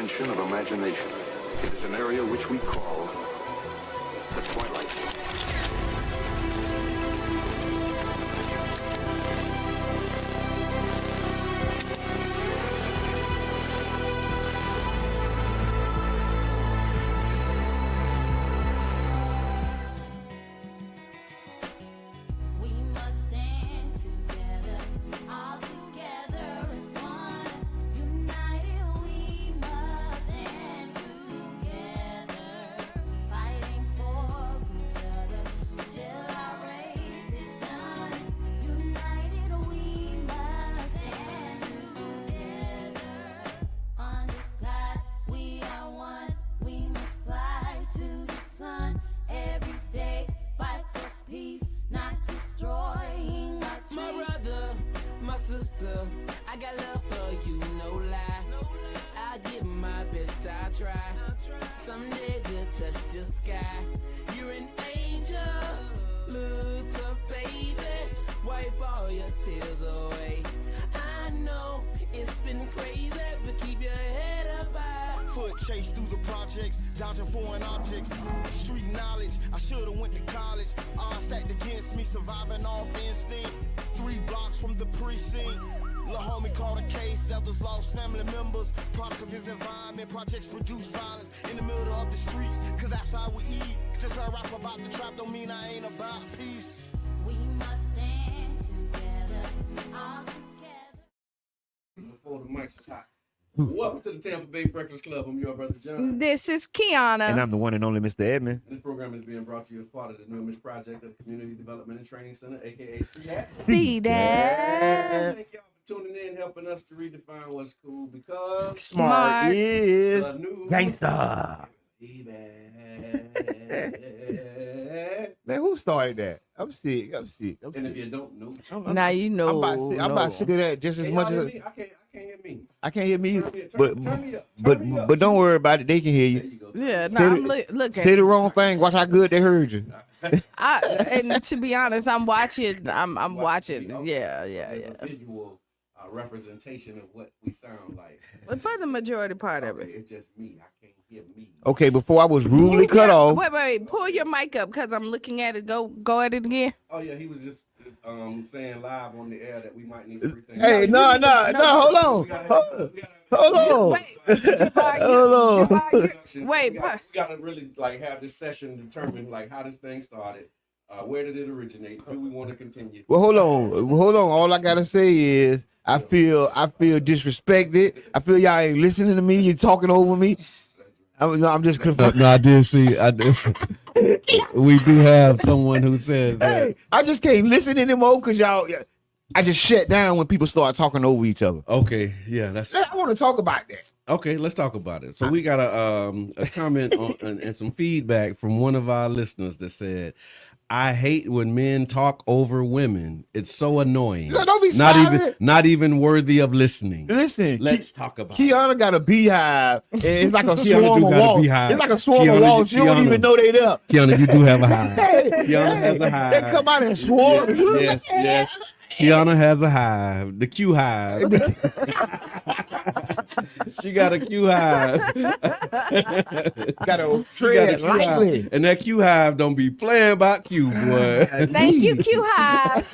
dimension of imagination. It is an area which we call the twilight. I got love for you, no lie. I give my best, I try. Someday to touch the sky. You're an angel, little baby. Wipe all your tears away. I know it's been crazy, but keep your head up high. Foot chase through the projects, dodging foreign objects. Street knowledge, I should've went to college. Odds stacked against me, surviving off instinct. 3 blocks from the precinct. Lil' homie caught a case, others lost family members. Product of his environment, projects produce violence in the middle of the streets, cause that's how we eat. Just a rap about the trap don't mean I ain't about peace. We must stand together, all together. Before the mics are hot. Welcome to the Tampa Bay Breakfast Club. I'm your brother John. This is Kiana. And I'm the one and only Mr. Edmond. This program is being brought to you as part of the New Image Project of the Community Development and Training Center, aka CDAT. CDAT. Thank y'all for tuning in, helping us to redefine what's cool, because Smart is the new gangsta. Man, who started that? I'm sick. And if you don't know, Now you know. I'm about sick of that just as can much y'all as hear me? I can't hear me. I can't hear me. Turn me up, But turn me up, turn me up. but don't worry about it. They can hear There you. you go. Yeah, no, Say I'm the- looking. Say the wrong thing. Watch how good they heard you. And to be honest, I'm watching. I'm watching. Okay. Yeah. There's a visual representation of what we sound like. But for the majority part of Okay, it. it's just me. I can't hear me. Okay, before I was rudely cut off. Wait. Pull your mic up because I'm looking at it. Go at it again. Oh yeah, he was just saying live on the air that we might need to rethink. Hey, no, hold on. Hold on. Wait, Jabbar, Hold on. Wait, we gotta really like have this session determine like how this thing started. Where did it originate? Do we want to continue? Well, hold on. All I gotta say is I feel disrespected. I feel y'all ain't listening to me. You're talking over me. I'm just confused. No, I did see. We do have someone who says that. Hey, I just can't listen anymore because y'all. I just shut down when people start talking over each other. Okay, yeah, that's I want to talk about that. okay. Let's talk about it. So we got a comment on, and some feedback from one of our listeners that said, "I hate when men talk over women. It's so annoying. No, don't be not even worthy of listening." Listen, Let's talk about it. Kiana got a beehive, and it's like a Kiana swarm do of got a walls. beehive. It's like a swarm of Kiana- walls. You don't Kiana- even know they there. Kiana, you do have a hive. Kiana has a hive. They come out and swarm. Yes. Kiana has a hive, the Q hive. She got a Q hive. Got a tread lightly. And that Q hive don't be playing about Q, boy. Thank you, Q Hive.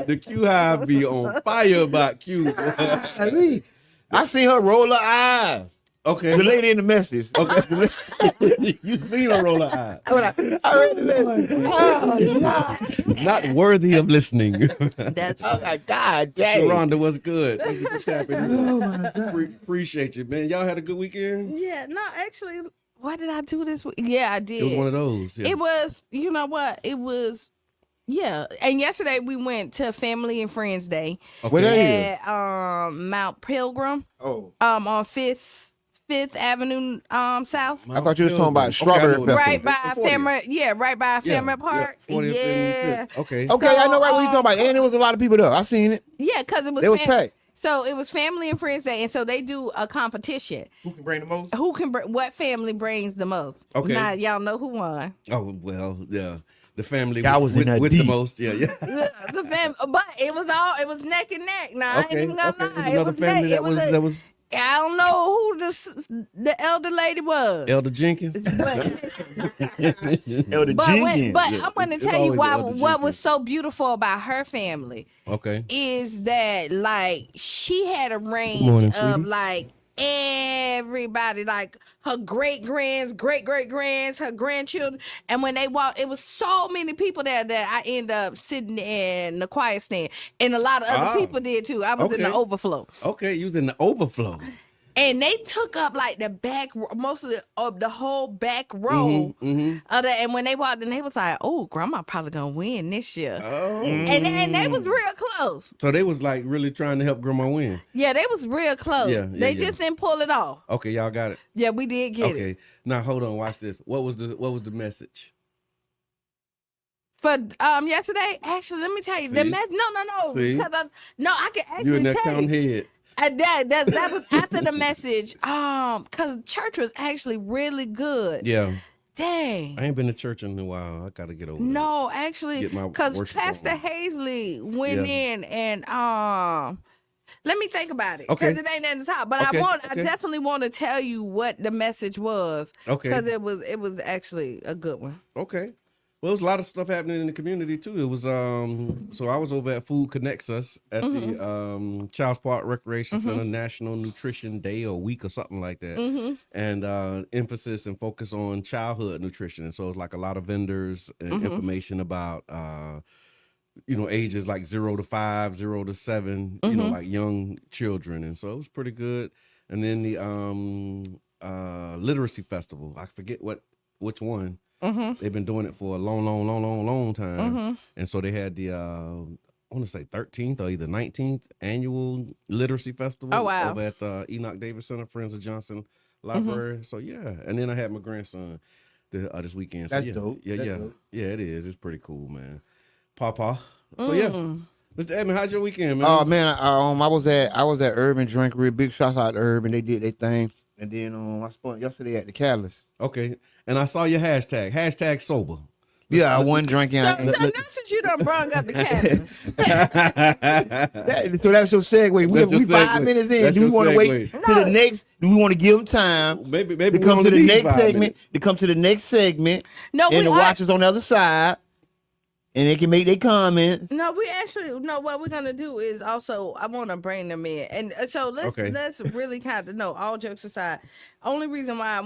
The Q hive be on fire about Q. Boy. I seen her roll her eyes. Okay. The lady in the message. Okay. You seen her roll her eyes. I heard the message. Not worthy of listening. That's Oh my God, dang. Rhonda, what's good? Thank you for tapping in. Oh my God. Appreciate you, man. Y'all had a good weekend? Yeah, no, actually, what did I do this week? Yeah, I did. It was one of those. Yeah. It was, you know what? It was, yeah. And yesterday we went to Family and Friends Day Where they at Mount Pilgrim Oh, on Fifth Avenue South. I thought you was talking about Strawberry Okay, I know Festival. what Right by 40th. Family, right by Family Park. 40th Yeah. and 5th. Okay. Okay, I know right what you talking about. And there was a lot of people there. I seen it. Yeah, because it was They was packed. So it was Family and Friends Day, and so they do a competition. Who can bring the most? Who can what family brings the most? Okay. Now y'all know who won. Oh, well, yeah. The family Y'all was in there with the deep. most. Yeah. The family, but it was neck and neck. Now I ain't even gonna lie. It was another family that was I don't know who the elder lady was. Elder Jenkins. Elder Jenkins. But I want to It's tell you always why. Elder What Jenkins. was so beautiful about her family Okay. is that like she had a range morning, of sweetie. like everybody, like her great grands, her grandchildren, and when they walked, it was so many people there that I end up sitting in the quiet stand, and a lot of other people did too. I was in the Okay. overflow. Okay, you was in the overflow. And they took up like the back, most of the whole back row. Mm-hmm. And when they walked in, they was like, "Oh, Grandma probably gonna win this year." Oh. And they was real close. So they was like really trying to help Grandma win. Yeah, they was real close. Yeah, They just didn't pull it off. Okay, y'all got it. Yeah, we did get it. Okay. Now hold on, watch this. What was the message? For yesterday, actually, let me tell you, the See? no, See? because I can You in actually that tell counting you. head. That was after the message. Because church was actually really good. Yeah. Dang. I ain't been to church in a while. I gotta get over No, actually, Get my because worship Pastor on. Hazley went Yeah. in and let me think about it Okay. because it ain't at the top. But Okay, I okay. definitely want to tell you what the message was Okay. because it was actually a good one. Okay. Well, there's a lot of stuff happening in the community too. It was so I was over at Food Connects Us at the Child's Park Recreation Center National Nutrition Day or Week or something like that, and emphasis and focus on childhood nutrition. And so it's like a lot of vendors and information about ages like 0 to 5, 0 to 7, like young children. And so it was pretty good. And then the literacy festival, I forget which one. They've been doing it for a long time. And so they had the I want to say 13th or either 19th annual literacy festival over at Enoch Davis Center, Friends of Johnson Library. So yeah, and then I had my grandson this weekend. So, That's yeah, dope. Yeah, That's yeah, dope. yeah. It is. It's pretty cool, man. Pawpaw. So yeah, Mr. Edmond, how's your weekend, man? Oh man, I was at Urban Drinkery. Big shout out to Urban. They did their thing. And then I spent yesterday at the Catalyst. Okay, and I saw your hashtag sober. Yeah, I wasn't drinking. So now since you done brung up the catalyst, So that's your segue. We That's your 5 segue. minutes in. That's Do we your want to wait segue. to the next? Do we want to give them time Maybe to we come only to the need next 5 segment? minutes. To come to the next segment, no, and the watchers on the other side, and they can make their comments. No, we actually what we're gonna do is also I want to bring them in, and so let's really kind of know. All jokes aside, only reason why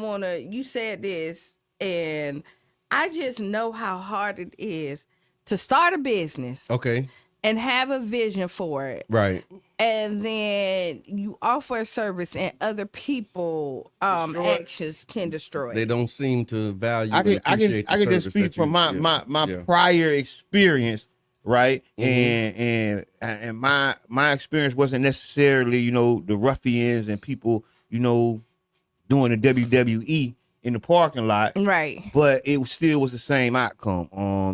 you said this, and I just know how hard it is to start a business Okay, and have a vision for it, right. and then you offer a service, and other people actions can destroy They it. don't seem to value. I and appreciate can the just service speak that from you- my yeah. prior experience, right? Mhm. And my experience wasn't necessarily the ruffians and people doing the WWE in the parking lot, Right. but it still was the same outcome.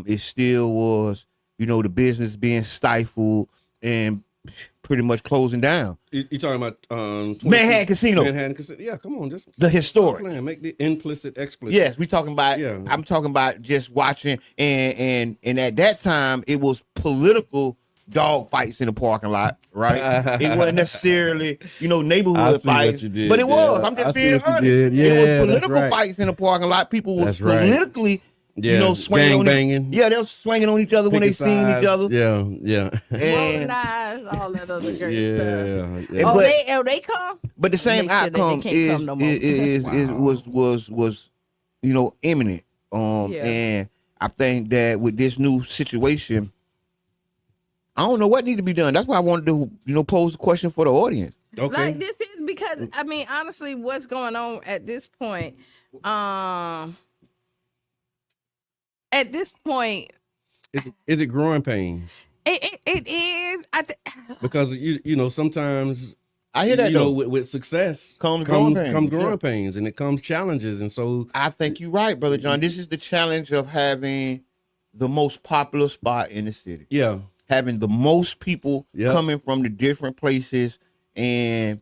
It still was the business being stifled and pretty much closing down. You talking about Manhattan Casino. Manhattan Casino. Yeah, come on, just The historic. plan. Make the implicit explicit. Yes, we talking about. Yeah. I'm talking about just watching, and at that time it was political dog fights in the parking lot, right? It wasn't necessarily I see neighborhood what fights, you did but it was. there. I'm I just see being what you honest. did. Yeah, it was that's political right. fights in the parking lot. People was That's right. politically, Yeah, swinging on gangbanging. Yeah, they was swinging on each other when they Picking seen each sides. other. Yeah, yeah. And, Modernize, all that other great stuff. Yeah. Oh, But- they come? but the same Make sure that they outcome can't come no more. was imminent. Yeah. And I think that with this new situation, I don't know what need to be done. That's why I wanted to pose the question for the audience. Okay. Like this is because I mean honestly, what's going on at this point? At this point, Is it growing pains? it is. Because sometimes I hear that though. with success Comes growing pains, comes growing yeah. pains, and it comes challenges, and so I think you're right, Brother John. This is the challenge of having the most popular spot in the city. yeah, Having the most people Yep. coming from the different places, and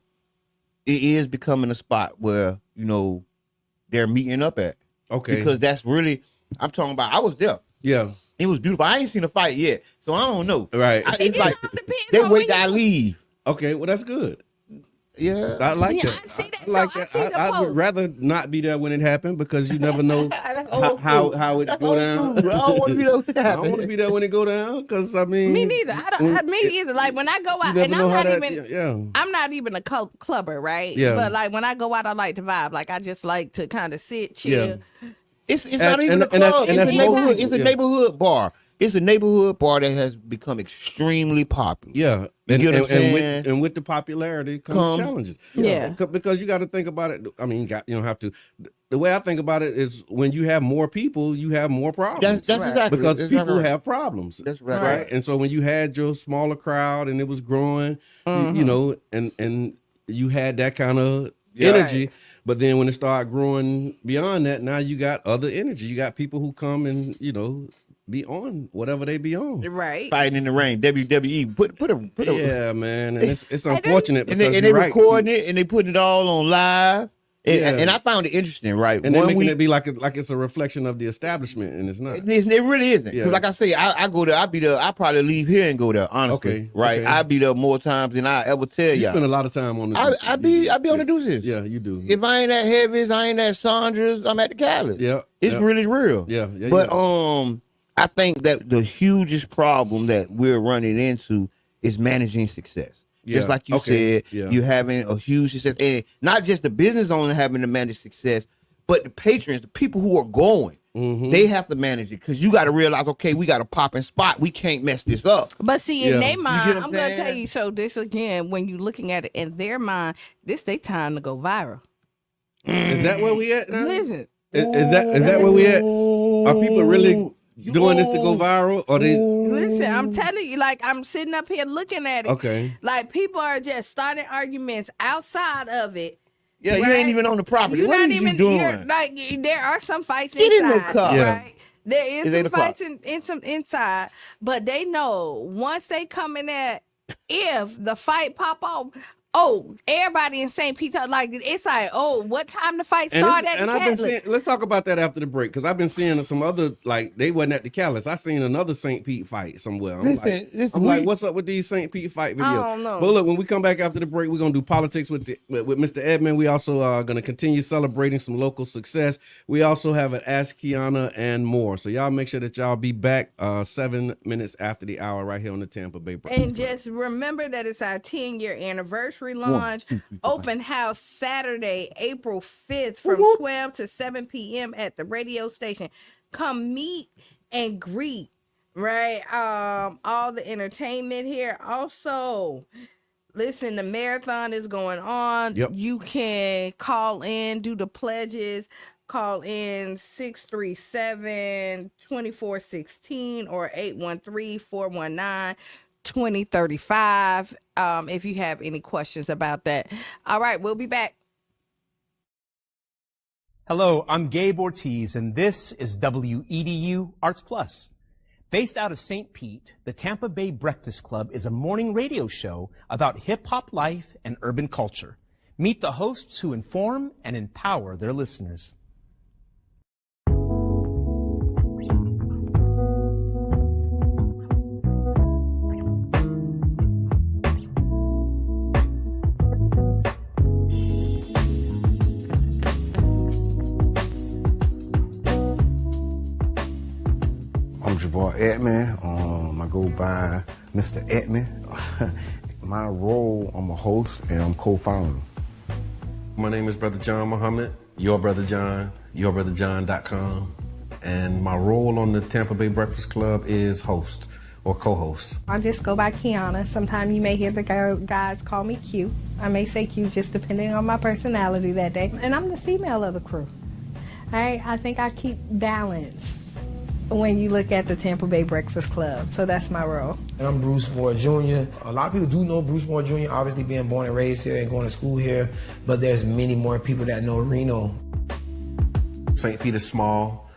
it is becoming a spot where they're meeting up at. okay, Because that's really, I'm talking about. I was there. yeah, It was beautiful. I ain't seen a fight yet, so I don't know. right, It's like depends they on wait when till I leave. okay. Well, that's good. Yeah. I like Yeah, that. I see that. I like So I that. see the I would post. rather not be there when it happened because you never know how it go down. I don't want to be those. I don't want to be there when it go down because I mean, Me neither. Me either. Like when I go you out, never and know I'm how not that. even. Yeah. I'm not even a clubber, right? Yeah. But like when I go out, I like to vibe. Like I just like to kind of sit, chill. Yeah. It's not even a and that's- club. and It's a that's neighborhood. most It's a people, neighborhood bar. It's a neighborhood bar that has become extremely popular. Yeah, You and, get what I'm and saying? with the popularity comes challenges. Yeah. Because you got to think about it. I mean, you don't have to. The way I think about it is when you have more people, you have more problems. That's exactly Because that's people right. have problems. That's right. Right. And so when you had your smaller crowd and it was growing, you know, and you had that kind of energy. Right. But then when it started growing beyond that, now you got other energy. You got people who come and, you know, be on whatever they be on. Right. Fighting in the rain, WWE. Put a Yeah, man. And it's unfortunate and because they you're right. recording it and they putting it all on live. And I found it interesting, right? And they're making it be like it's a reflection of the establishment, and it's not. It really isn't. Because Yeah. like I say, I go there, I probably leave here and go there, honestly. Okay, Right? okay. I be there more times than I ever tell You y'all. spend a lot of time on this. I be on the deuces. Yeah, you do. If I ain't at Heavy's, I ain't at Sandra's, I'm at the Cali. Yeah, It's yeah. really real. Yeah, But yeah. I think that the hugest problem that we're running into is managing success. Just Yeah, like you okay, said, yeah. you're having a huge success. And not just the business owner having to manage success, but the patrons, the people who are going, they have to manage it. Because you got to realize, okay, we got a popping spot. We can't mess this up. But see, in Yeah. their You mind, get what I'm I'm gonna saying? tell you. So this again, when you looking at it in their mind, this they time to go viral. Is that where we at now? Listen, Is that where we at? Are people really doing this to go viral, or they? listen. I'm telling you, like I'm sitting up here looking at it. Okay. Like people are just starting arguments outside of it. Yeah, you Right? ain't even on the property. You're What not is even you doing? You're, like there are some fights Get in the inside, car. Yeah. right? There It's is 8 some o'clock. fights in some inside, but they know once they come in there, if the fight pop off, oh, everybody in St. Peter, like it's like, oh, what time the fight start at the I've been Catholic? seeing. Let's talk about that after the break because I've been seeing some other like they wasn't at the Callus. I seen another St. Pete fight somewhere. I'm Listen, like, what's up with these St. Pete fight videos? I don't know. But look, when we come back after the break, we're gonna do politics with Mr. Edmund. We also are gonna continue celebrating some local success. We also have an Ask Kiana and more. So y'all make sure that y'all be back 7 minutes after the hour right here on the Tampa Bay Breakfast And just remember that it's our 10-year anniversary launch. Open house Saturday, April 5th from 12 to 7 p.m. at the radio station. Come meet and greet, right? All the entertainment here. Also, listen, the marathon is going on. Yep. You can call in, do the pledges. Call in 637-2416 or 813-419-2035 if you have any questions about that. All right, we'll be back. Hello, I'm Gabe Ortiz, and this is WEDU Arts Plus. Based out of St. Pete, the Tampa Bay Breakfast Club is a morning radio show about hip-hop life and urban culture. Meet the hosts who inform and empower their listeners. I'm Javar Edmond. I go by Mr. Edmond. My role, I'm a host and I'm co-founder. My name is Brother John Muhammad, your brother John, yourbrotherjohn.com. And my role on the Tampa Bay Breakfast Club is host or co-host. I just go by Kiana. Sometimes you may hear the guys call me Q. I may say Q just depending on my personality that day. And I'm the female of the crew. I think I keep balance when you look at the Tampa Bay Breakfast Club. So that's my role. And I'm Bruce Moore Jr. A lot of people do know Bruce Moore Jr., obviously being born and raised here and going to school here, but there's many more people that know Reno. St. Pete is small,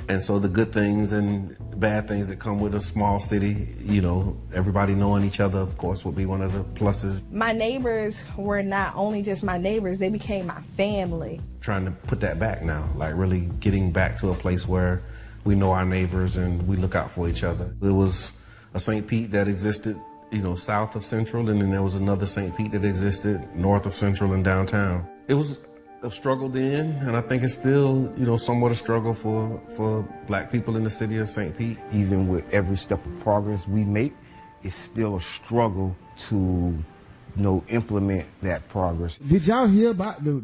and so the good things and bad things that come with a small city, you know, everybody knowing each other, of course, would be one of the pluses. My neighbors were not only just my neighbors, they became my family. Trying to put that back now, like really getting back to a place where we know our neighbors and we look out for each other. It was a St. Pete that existed south of Central, and then there was another St. Pete that existed north of Central and downtown. It was a struggle then, and I think it's still, somewhat a struggle for Black people in the city of St. Pete. Even with every step of progress we make, it's still a struggle to, implement that progress. Did y'all hear about the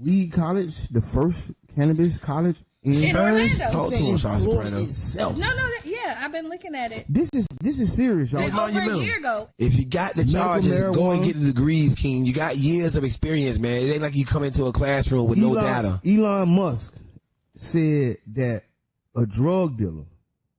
weed college, the first cannabis college in Orlando? Talk to him, Sean Soprano. itself? No, yeah, I've been looking at it. This is serious, y'all. Over a year ago. If you got the charges, go and get the degrees, King. You got years of experience, man. It ain't like you come into a classroom with no data. Elon Musk said that a drug dealer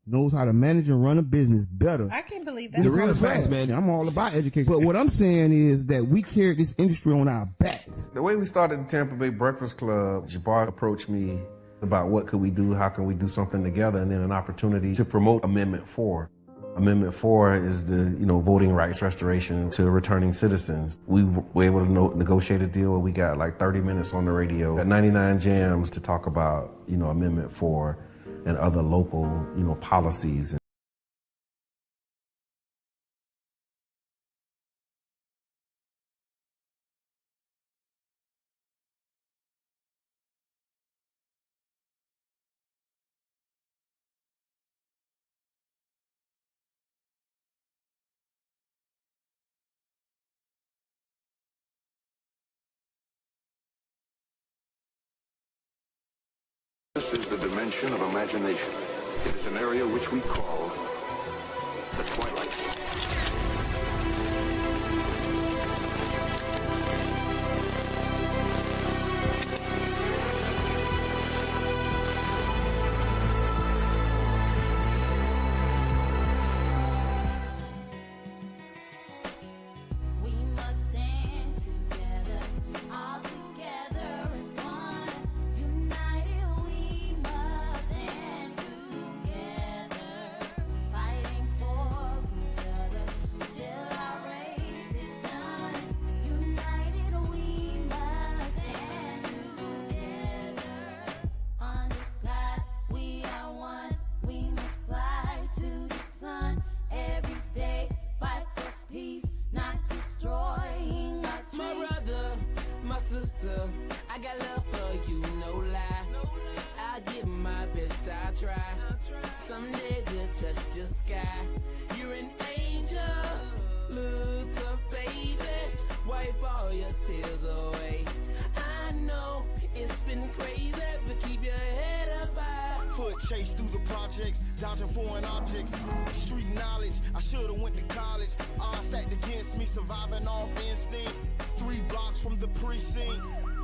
knows how to manage and run a business better. I can't believe that. The real facts, man. I'm all about education. But what I'm saying is that we carry this industry on our backs. The way we started the Tampa Bay Breakfast Club, Jabbar approached me about what could we do, how can we do something together, and then an opportunity to promote Amendment 4. Amendment 4 is the, voting rights restoration to returning citizens. We were able to negotiate a deal where we got like 30 minutes on the radio at 99 Jams to talk about, Amendment 4 and other local, policies. This is the dimension of imagination. It is an area which we call the twilight. We must stand together, all together as one. United we must stand together, fighting for each other till our race is done. United we must stand together. Under God we are one. We must fly to the sun every day. Fight for peace, not destroying our trees. My brother, my sister, I got love for you, no lie. I give my best, I try. Someday we'll touch the sky. You're an angel, little baby. Wipe all your tears away. I know it's been crazy, but keep your head up high. Foot chase through the projects, dodging foreign objects. Street knowledge, I should've went to college. Odds stacked against me, surviving off instinct. 3 blocks from the precinct.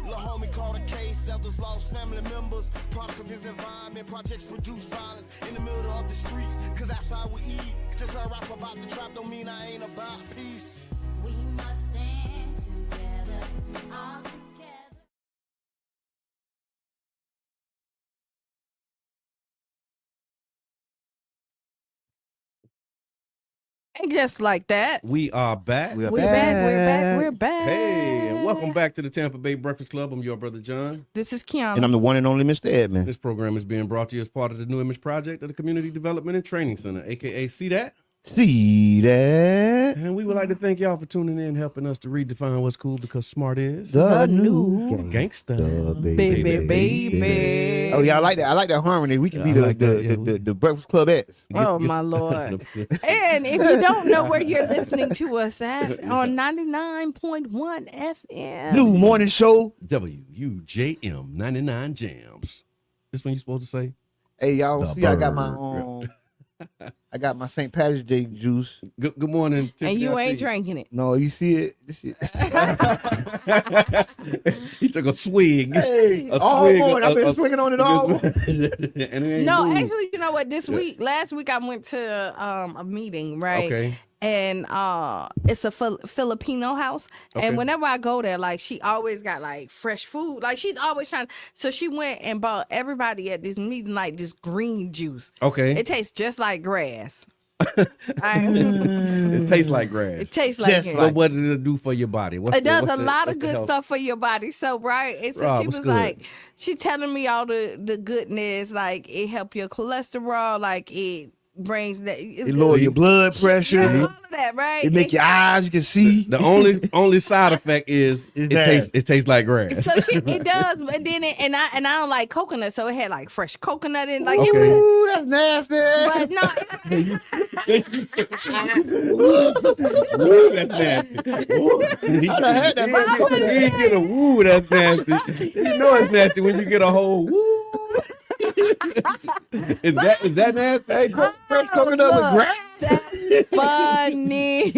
Lil' homie caught a case, others lost family members. Product of his environment, projects produce violence in the middle of the streets, cause that's how we eat. Just I rap about the trap don't mean I ain't about peace. We must stand together, all together. And just like that, We are back. we're back. Hey, and welcome back to the Tampa Bay Breakfast Club. I'm your brother John. This is Kiana. And I'm the one and only Mr. Edmond. This program is being brought to you as part of the New Image Project of the Community Development and Training Center, aka See That. See that? And we would like to thank y'all for tuning in, helping us to redefine what's cool, because smart is The new gangsta. baby. Oh yeah, I like that. I like that harmony. We can be the Breakfast Club X. Oh my Lord. And if you don't know where you're listening to us at, on 99.1 FM. New morning show. WUJM 99 Jams. This one you supposed to say? Hey y'all, The see I got bird. I got my St. Patrick's Day juice. Good morning. And you Tiffany, I ain't see drinking it. No, you see it? This shit. He took a swig. Hey, all morning. I've been swinging on it all. And it ain't No, moved. actually, you know what? Last week I went to a meeting, right? Okay. And it's a Filipino house. Okay. And whenever I go there, like, she always got like fresh food. Like, she's always trying. So she went and bought everybody at this meeting like this green juice. Okay. It tastes just like grass. It tastes like grass. It tastes like Just it. But what does it do for your body? It does a lot of good stuff for your body. So, right. And so Rob, she what's was good? like, she telling me all the goodness, like it help your cholesterol, like it, brings that. It lower your blood pressure. Yeah, all of that, right? It make your eyes, you can see. The only side effect is it tastes like grass. So it does, but then and I don't like coconut, so it had like fresh coconut in, like Okay. Ooh, that's nasty. But no, Ooh, that's nasty. Ooh. I done had that. You ain't get a woo, that's nasty. You know it's nasty when you get a whole woo. Is that nasty? Hey, fresh coconut with grass. that's funny.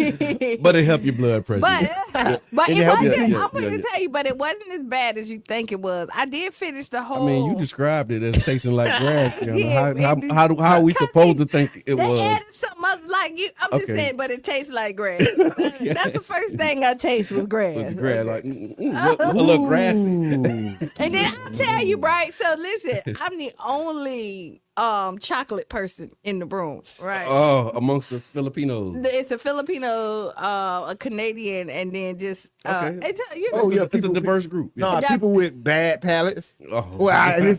But it help your blood pressure. But And it help wasn't. you- I'm going to tell you, but it wasn't as bad as you think it was. I did finish the whole. I mean, you described it as tasting like grass. I Deanna. did. How are we supposed to think it They was? added something other, like you. I'm just Okay. saying, but it tastes like grass. That's the first thing I taste was grass. With the grass, like a little grassy. And then I'll tell you, right? So listen, I'm the only chocolate person in the room, right? Oh, amongst the Filipinos. It's a Filipino, a Canadian, and then just Okay. it's you know, Oh yeah, It's a diverse group. Nah, Yeah. people with bad palates. Oh. Well, I ain't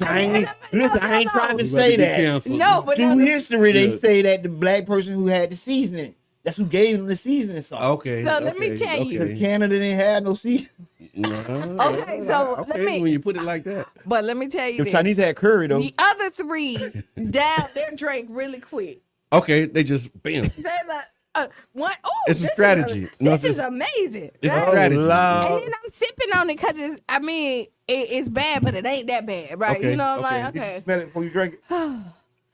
trying to You say better be that. canceled. no, but Through history, they Yeah. say that the black person who had the seasoning, that's who gave them the seasoning sauce. Okay. So let me tell you. Because Canada didn't have no seasoning. Okay, so let okay, me- when you put it like that. but let me tell you The this. Chinese had curry though. The other three down their drink really quick. Okay, they just bam. They're like, what? Oh, It's a strategy. No, This it's is just- amazing. It's a right? strategy. And then I'm sipping on it because it's. I mean, it's bad, but it ain't that bad, right? Okay, You know, I'm okay. like, okay. Smell it before you drink it.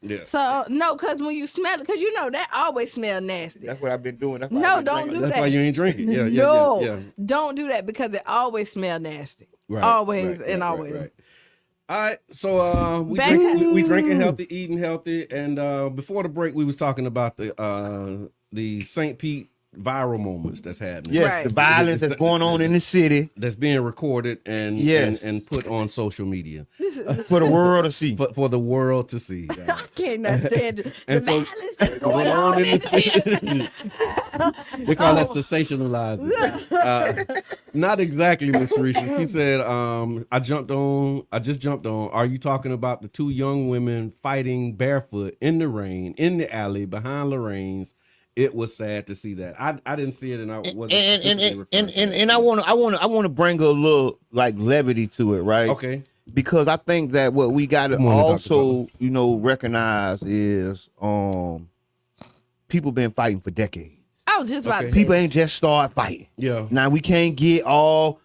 Yeah. So no, because when you smell it, because you know that always smell nasty. That's what I've been doing. That's why No, I've been don't drinking. do That's that. why you ain't drinking. Yeah, yeah, no, yeah, yeah. don't do that because it always smell nasty. Right, Always right, and right, always. right. All right, so Back to- we drinking healthy, eating healthy, and before the break, we was talking about the St. Pete viral moments that's happening. Yes, Right. the violence that's going on in the city That's being recorded and Yes. and put on social media This is, for the world to see. for the world to see. I cannot stand it. The And so- violence that's going on in the city. They call that sensationalizing. Not exactly, Miss Teresa. She said, I just jumped on. Are you talking about the two young women fighting barefoot in the rain, in the alley, behind Lorraine's? It was sad to see that. I didn't see it, and I wasn't. And I want to bring a little like levity to it, right? Okay. Because I think that what we got to Come on, Dr. also, recognize is people been fighting for decades. I was just about to say People that. ain't just start fighting. Yeah. Now we can't get all,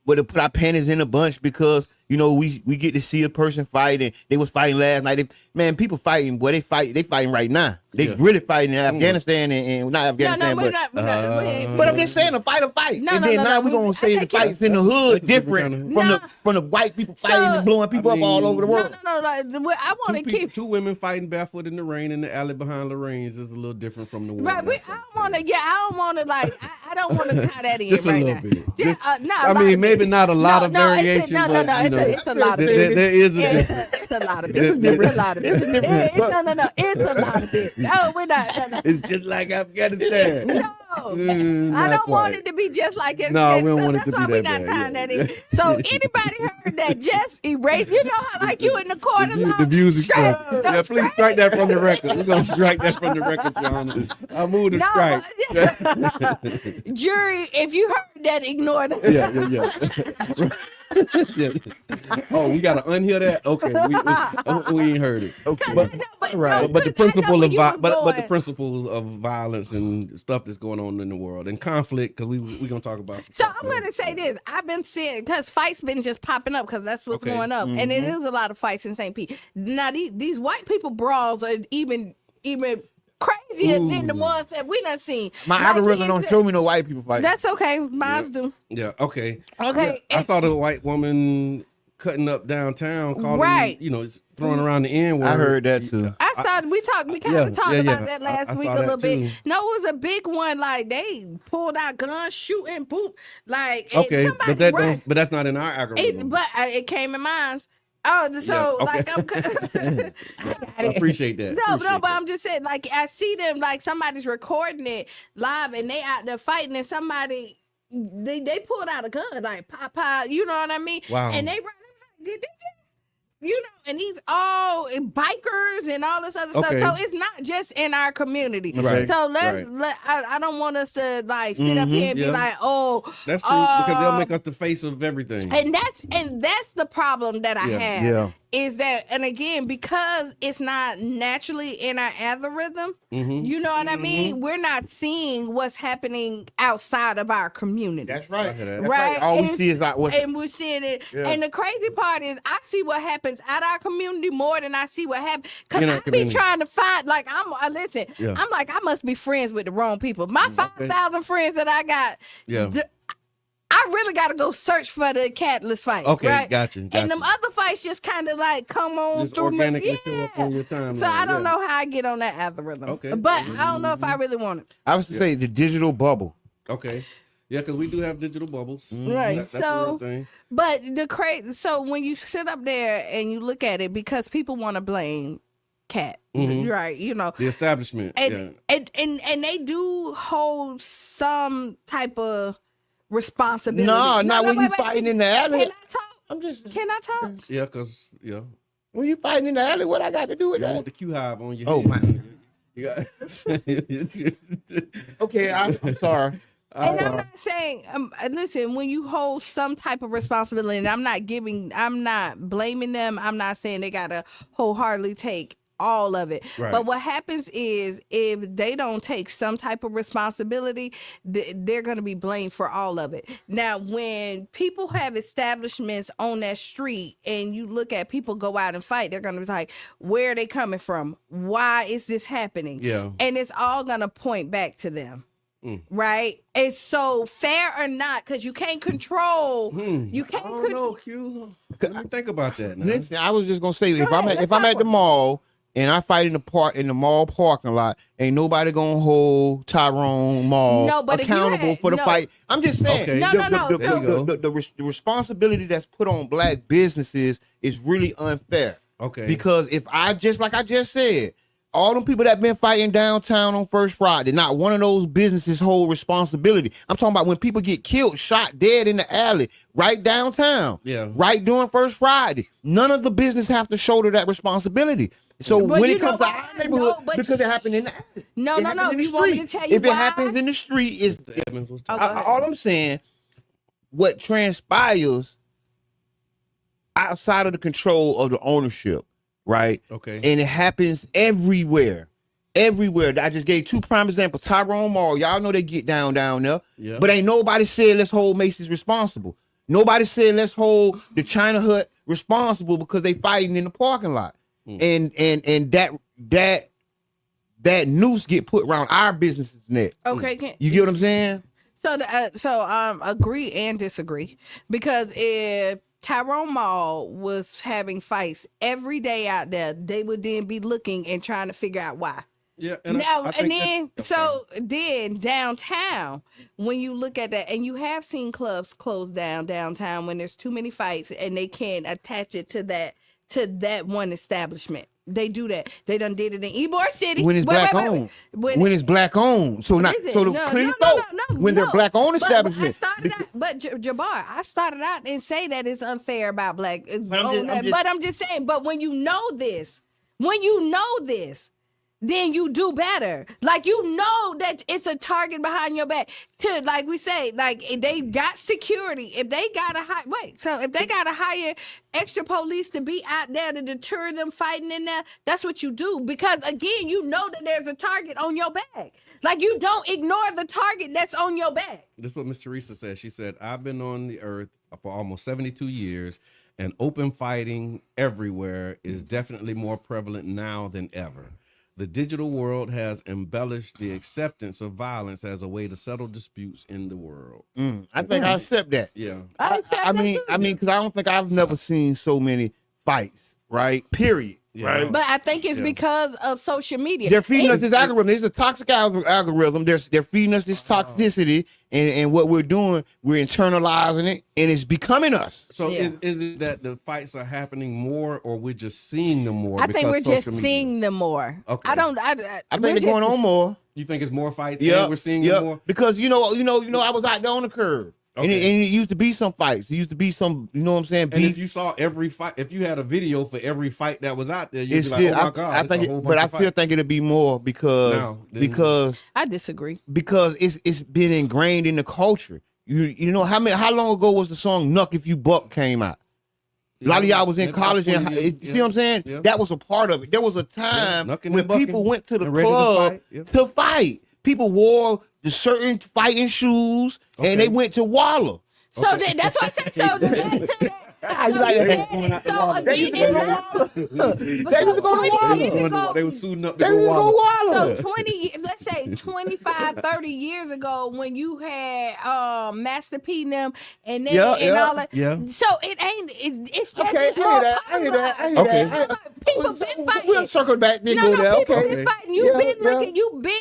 but to put our panties in a bunch because we get to see a person fight and they was fighting last night. People fighting, boy, they fighting right now. They really fighting in Afghanistan and not Afghanistan, we're not. We ain't- but I'm just saying a fight. No, And no, then no, now no, we're gonna I say the take it. fights in the hood That's a different different from kind from the white people fighting and blowing people up all over the world. No. Like, I want to keep. Two women fighting barefoot in the rain in the alley behind Lorraine's is a little different from the one. Right, I don't want to. Yeah, I don't want to. Like, I don't want to tie that in Just a right little now. bit. Just, I mean, maybe not a lot of variation. No, but, you know, it's a lot of there bit. is a difference. It's a lot of bit. It's a lot of bit. No. It's a lot of bit. No, we're not. No. It's just like Afghanistan. No. I don't want it to be just like it. No, we don't want it That's to why be we're that not bad, tying yeah. that in. So anybody heard that? Just erase. You know how like you in the corner. The music strike. strike. Yeah, please strike that from the record. We're gonna strike that from the record, Your Honor. I move the strike. Jury, if you heard that, ignore that. Yeah. Yeah. Oh, we gotta unhear that. Okay, we ain't heard it. Okay, but the principle of but the principles of violence and stuff that's going on in the world and conflict, because we gonna talk about. So I'm gonna say this: I've been seeing because fights been just popping up because that's what's going up, and it is a lot of fights in St. Pete. Now these white people brawls are even crazier than the ones that we done seen. My algorithm don't show me no white people fighting. That's okay, mine do. Yeah. Okay. Okay. Yeah, I saw the white woman cutting up downtown, calling throwing around the N-word. I heard that too. I saw we kind of talked about that last week saw a little that bit. too. No, it was a big one. Like they pulled out guns, shooting, boom. Like Okay, and but somebody but that's not in our algorithm. it came in mine. Oh, so Yeah, okay. like I'm. I appreciate that. No, but I'm just saying, like I see them, like somebody's recording it live, and they out there fighting, and somebody they pulled out a gun, like pop, you know what I mean? Wow. And they run. Did they just, and these all bikers and all this other stuff. So it's not just in our community. Right. So I don't want us to like sit up here and be like, oh, that's true, because they'll make us the face of everything. And that's the problem that I have. Yeah. Is that, and again, because it's not naturally in our algorithm, you know what I mean? We're not seeing what's happening outside of our community. That's right. Right. Right. All we see is like what's, and we're seeing it. Yeah. And the crazy part is I see what happens at our community more than I see what happens. Because I be trying to find, like, I'm like, I must be friends with the wrong people. My 5,000 friends that I got, I really got to go search for the Catalyst fight. Okay, right? Gotcha. And them other fights just kind of like come on just through organically me. show up on your timeline. So I don't know how I get on that algorithm. Okay. But I don't know if I really want it. I was to say the digital bubble. Okay. Yeah, because we do have digital bubbles. Right. That's a real thing. But so when you sit up there and you look at it, because people want to blame Cat, right? You know, the establishment. And they do hold some type of responsibility. No, not when you fighting in the alley. Can I talk? Can I talk? Yeah, because when you fighting in the alley, what I got to do with that? Want the Q hive on your head. Oh my. You got okay, I'm sorry. And I'm not saying, listen, when you hold some type of responsibility, and I'm not blaming them. I'm not saying they got to wholeheartedly take all of it. Right. But what happens is if they don't take some type of responsibility, they're going to be blamed for all of it. Now, when people have establishments on that street and you look at people go out and fight, they're going to be like, where are they coming from? Why is this happening? Yeah. And it's all going to point back to them. Right? It's so fair or not, because you can't control. You can't control. Q. Let me think about that now. Listen, I was just gonna say, if I'm at the mall and I fight in the mall parking lot, ain't nobody gonna hold Tyrone Mall accountable for the fight. I'm just saying. Okay. The responsibility that's put on black businesses is really unfair. Okay. Because if I just said, all them people that been fighting downtown on First Friday, not one of those businesses hold responsibility. I'm talking about when people get killed, shot dead in the alley, right downtown, right during First Friday. None of the business have to shoulder that resposibility. So when it comes to our neighborhood, because it happened in the alley. No. You want me to tell you if why? it happens in the street, is all I'm saying. What transpires outside of the control of the ownership. Right. Okay. And it happens everywhere. I just gave two prime examples. Tyrone Mall, y'all know they get down there. Yeah. But ain't nobody said let's hold Macy's responsible. Nobody said let's hold the China Hut responsible because they fighting in the parking lot. And that noose get put around our business's neck. Okay. You get what I'm saying? So agree and disagree, because if Tyrone Mall was having fights every day out there, they would then be looking and trying to figure out why. Yeah. Then downtown, when you look at that, and you have seen clubs close down downtown when there's too many fights and they can't attach it to that one establishment. They do that. They done did it in Ybor City. When it's black owned. When it's black owned. So not when they're black owned establishments. But Jabbar, I started out and say that it's unfair about black. But I'm just saying. But when you know this, then you do better. Like, you know that it's a target behind your back. To, like we say, like, if they got security, if they got to hire extra police to be out there to deter them fighting in there, that's what you do. Because again, you know that there's a target on your back. Like, you don't ignore the target that's on your back. That's what Miss Teresa said. She said, I've been on the earth for almost 72 years, and open fighting everywhere is definitely more prevalent now than ever. The digital world has embellished the acceptance of violence as a way to settle disputes in the world. I think I accept that. Yeah. I mean, because I don't think I've never seen so many fights, right? Period. Yeah. Right. But I think it's because of social media. They're feeding us this algorithm. It's a toxic algorithm. They're feeding us this toxicity, and what we're doing, we're internalizing it, and it's becoming us. So is it that the fights are happening more, or we're just seeing them more? I think we're just seeing them more. Okay. I think they're going on more. You think it's more fights? Yeah, we're seeing them more because you know, I was out there on the curb. And it used to be some fights. It used to be some, you know what I'm saying? And if you saw every fight, if you had a video for every fight that was out there, you'd be like, oh my God, I think but I still think it'll be more because I disagree. Because it's been ingrained in the culture. You know how long ago was the song "Nuck If You Buck" came out? A lot of y'all was in college, and you see what I'm saying? Yeah. That was a part of it. There was a time when people went to the club to fight. People wore the certain fighting shoes, and they went to Walla. So that's what I said. So back to that. They were suiting up to go Walla. So 20 years, let's say 25, 30 years ago, when you had Master P and them and all that. Yeah. So it ain't. It's just I hear that. People been fighting. We'll circle back. Then go there. People been fighting. You've been looking. You've been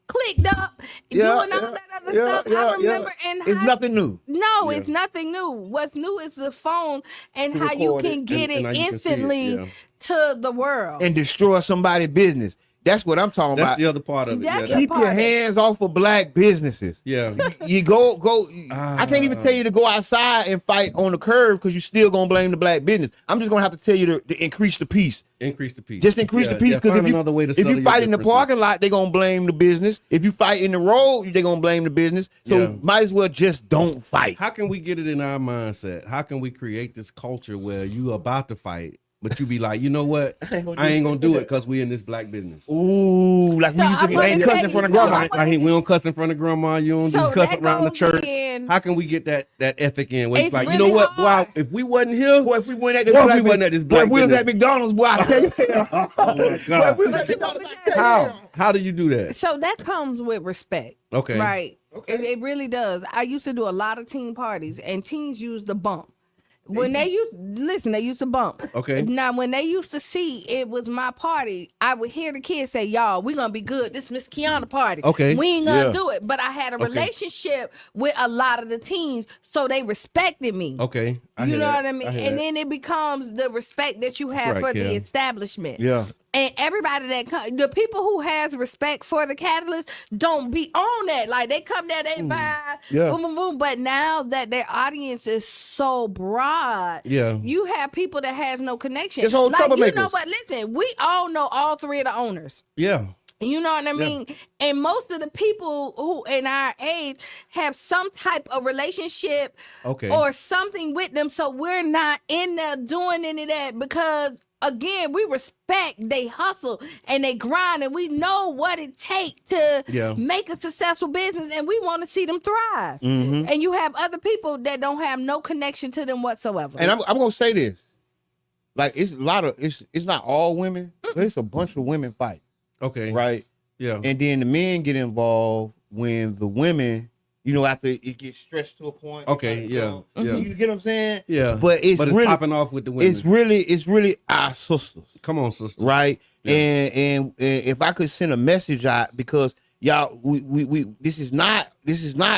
clicked up, doing all that other stuff. I remember. And it's nothing new. No, it's nothing new. What's new is the phone and how you can get it instantly to the world and destroy somebody's business. That's what I'm talking about. That's the other part of it. Keep your hands off of black businesses. Yeah. You go. I can't even tell you to go outside and fight on the curb because you're still gonna blame the black business. I'm just gonna have to tell you to increase the peace. Increase the peace. Just increase the peace because if you fight in the parking lot, they're gonna blame the business. If you fight in the road, they're gonna blame the business. So might as well just don't fight. How can we get it in our mindset? How can we create this culture where you about to fight, but you be like, you know what? I ain't gonna do it because we in this black business. Ooh, like we used to be cuss in front of grandma. We don't cuss in front of grandma. You don't cuss around the church. How can we get that ethic in? When it's like, really you know what? Boy, if we wasn't here, if we weren't at this black business, we was at McDonald's, boy. I tell you. Oh my God. How do you do that? So that comes with respect. Okay. Right. Okay. It really does. I used to do a lot of teen parties, and teens use the bump. When they used to bump. Okay. Now, when they used to see it was my party, I would hear the kids say, y'all, we're going to be good. This Miss Kiana party. Okay. We ain't going to do it. But I had a relationship with a lot of the teens, so they respected me. Okay. You know what I mean? And then it becomes the respect that you have for the establishment. Yeah. And everybody the people who has respect for the Catalyst don't be on that. Like they come there, they vibe, boom, boom, boom. But now that their audience is so broad, you have people that has no connection. It's all like you know what? Listen, we all know all three of the owners. Yeah. You know what I mean? And most of the people who in our age have some type of relationship or something with them. So we're not in there doing any of that because again, we respect they hustle and they grind and we know what it takes to make a successful business and we want to see them thrive. Mm-hmm. And you have other people that don't have no connection to them whatsoever. And I'm gonna say this. Like it's it's not all women, but it's a bunch of women fight. Okay. Right? Yeah. And then the men get involved when the women, after it gets stretched to a point. Okay, yeah. You get what I'm saying? Yeah. But it's really popping off with the women. It's really our sisters. Come on, sisters. Right? Yeah. And if I could send a message out, because y'all we this is not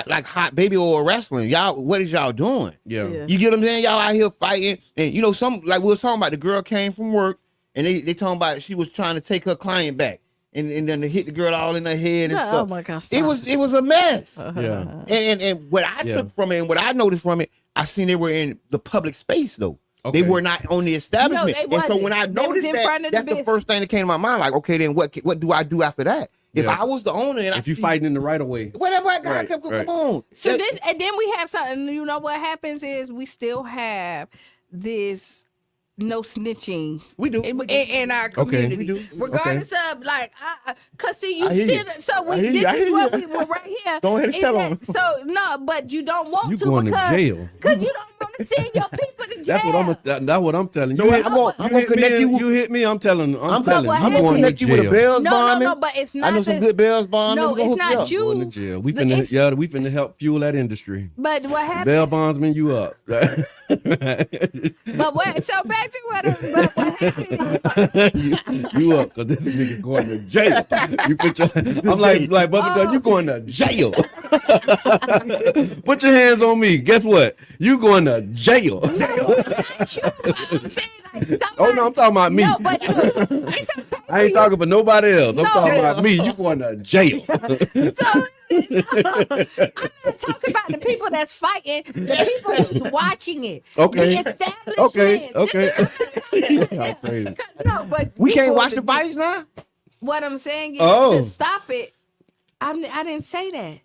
like hot baby or wrestling. Y'all, what is y'all doing? Yeah. You get what I'm saying? Y'all out here fighting. And some like we were talking about, the girl came from work and they talking about she was trying to take her client back. And then they hit the girl all in her head and stuff. Oh my God! It was a mess. Yeah. And what I took from it and what I noticed from it, I seen they were in the public space though. Okay. They were not on the establishment. No, and so when I noticed that's the first thing that came to my mind. Like, okay, then what do I do after that? If I was the owner and if you fighting in the right of way, whatever, come on. So and then we have something. You know what happens is we still have this. No snitching. We do in our community, we do. regardless of like, cause see you still. So this is what we were right here. Go ahead and tell them. So no, but you don't want to going because to jail. Cause you don't want to send your people to jail. That's what I'm telling you. I'm gonna connect you. You hit me. I'm telling. I'm going to connect you with a Bells bombing. No, but it's not. I know some good Bells bombing. No, it's not you. Going to jail. We finna help fuel that industry. But what happened? Bail bondsman, you up? But what? So back to what happened? you up? Cause this nigga going to jail. You put your. I'm like Bubba Dunn, you going to jail. Put your hands on me. Guess what? You going to jail. I'm saying, oh no, I'm talking about me. No, but it's okay I ain't talking about nobody else. I'm No. talking about me. You going to jail. So, I'm not talking about the people that's fighting, the people that's watching it. Okay. The establishment. Y'all crazy. No, but We can't before watch the fights now. What I'm saying is Oh. to stop it. I didn't say that.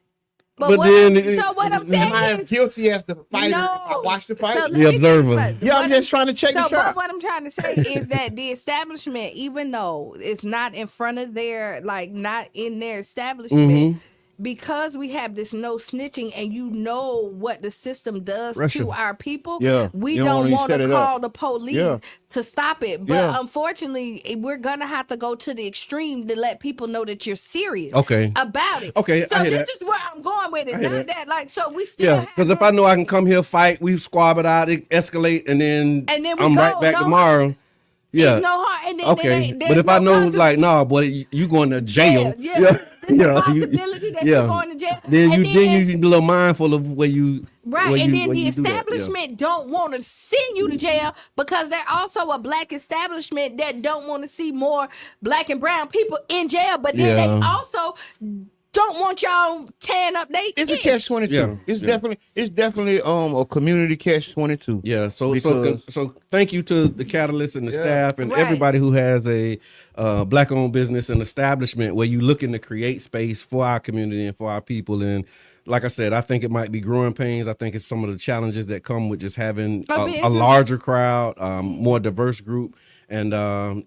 But what then so what I'm saying Am I is guilty as the fighter? No. If I watch the fight. So let The me finish observer. my- Yeah, I'm what just trying to check the so, shot. but what I'm trying to say is that the establishment, even though it's not in front of their, like, not in their establishment, Mm-hmm. because we have this no snitching, and you know what the system does Russia. to our people, Yeah, we you don't don't wanna want set to it call up. the police Yeah. to stop it. But Yeah. unfortunately, we're gonna have to go to the extreme to let people know that you're serious Okay. about it. Okay, so I hear this that. is where I'm going with it. I hear Not that. that, like, so we still Yeah, have because if I know I can come here, fight, we squab it out, it escalate, and then we I'm go, right back no tomorrow. Yeah. There's no harm, and then Okay. there's But if no I know, consequence. like, nah, boy, you going to jail. Yeah. There's a possibility that you're going to jail. Then And you be a little mindful of where you Right, where and you, then where the you do that. Yeah. establishment don't want to send you to jail because they're also a black establishment that don't want to see more black and brown people in jail. But then they Yeah. also don't want y'all tearing up they It's a kids. catch-22. Yeah, It's yeah. definitely a community catch-22. Yeah, so Because- so thank you to the Catalyst and the Yeah. staff and Right. everybody who has a black-owned business and establishment where you looking to create space for our community and for our people. And like I said, I think it might be growing pains. I think it's some of the challenges that come with just having a larger crowd, more diverse group, and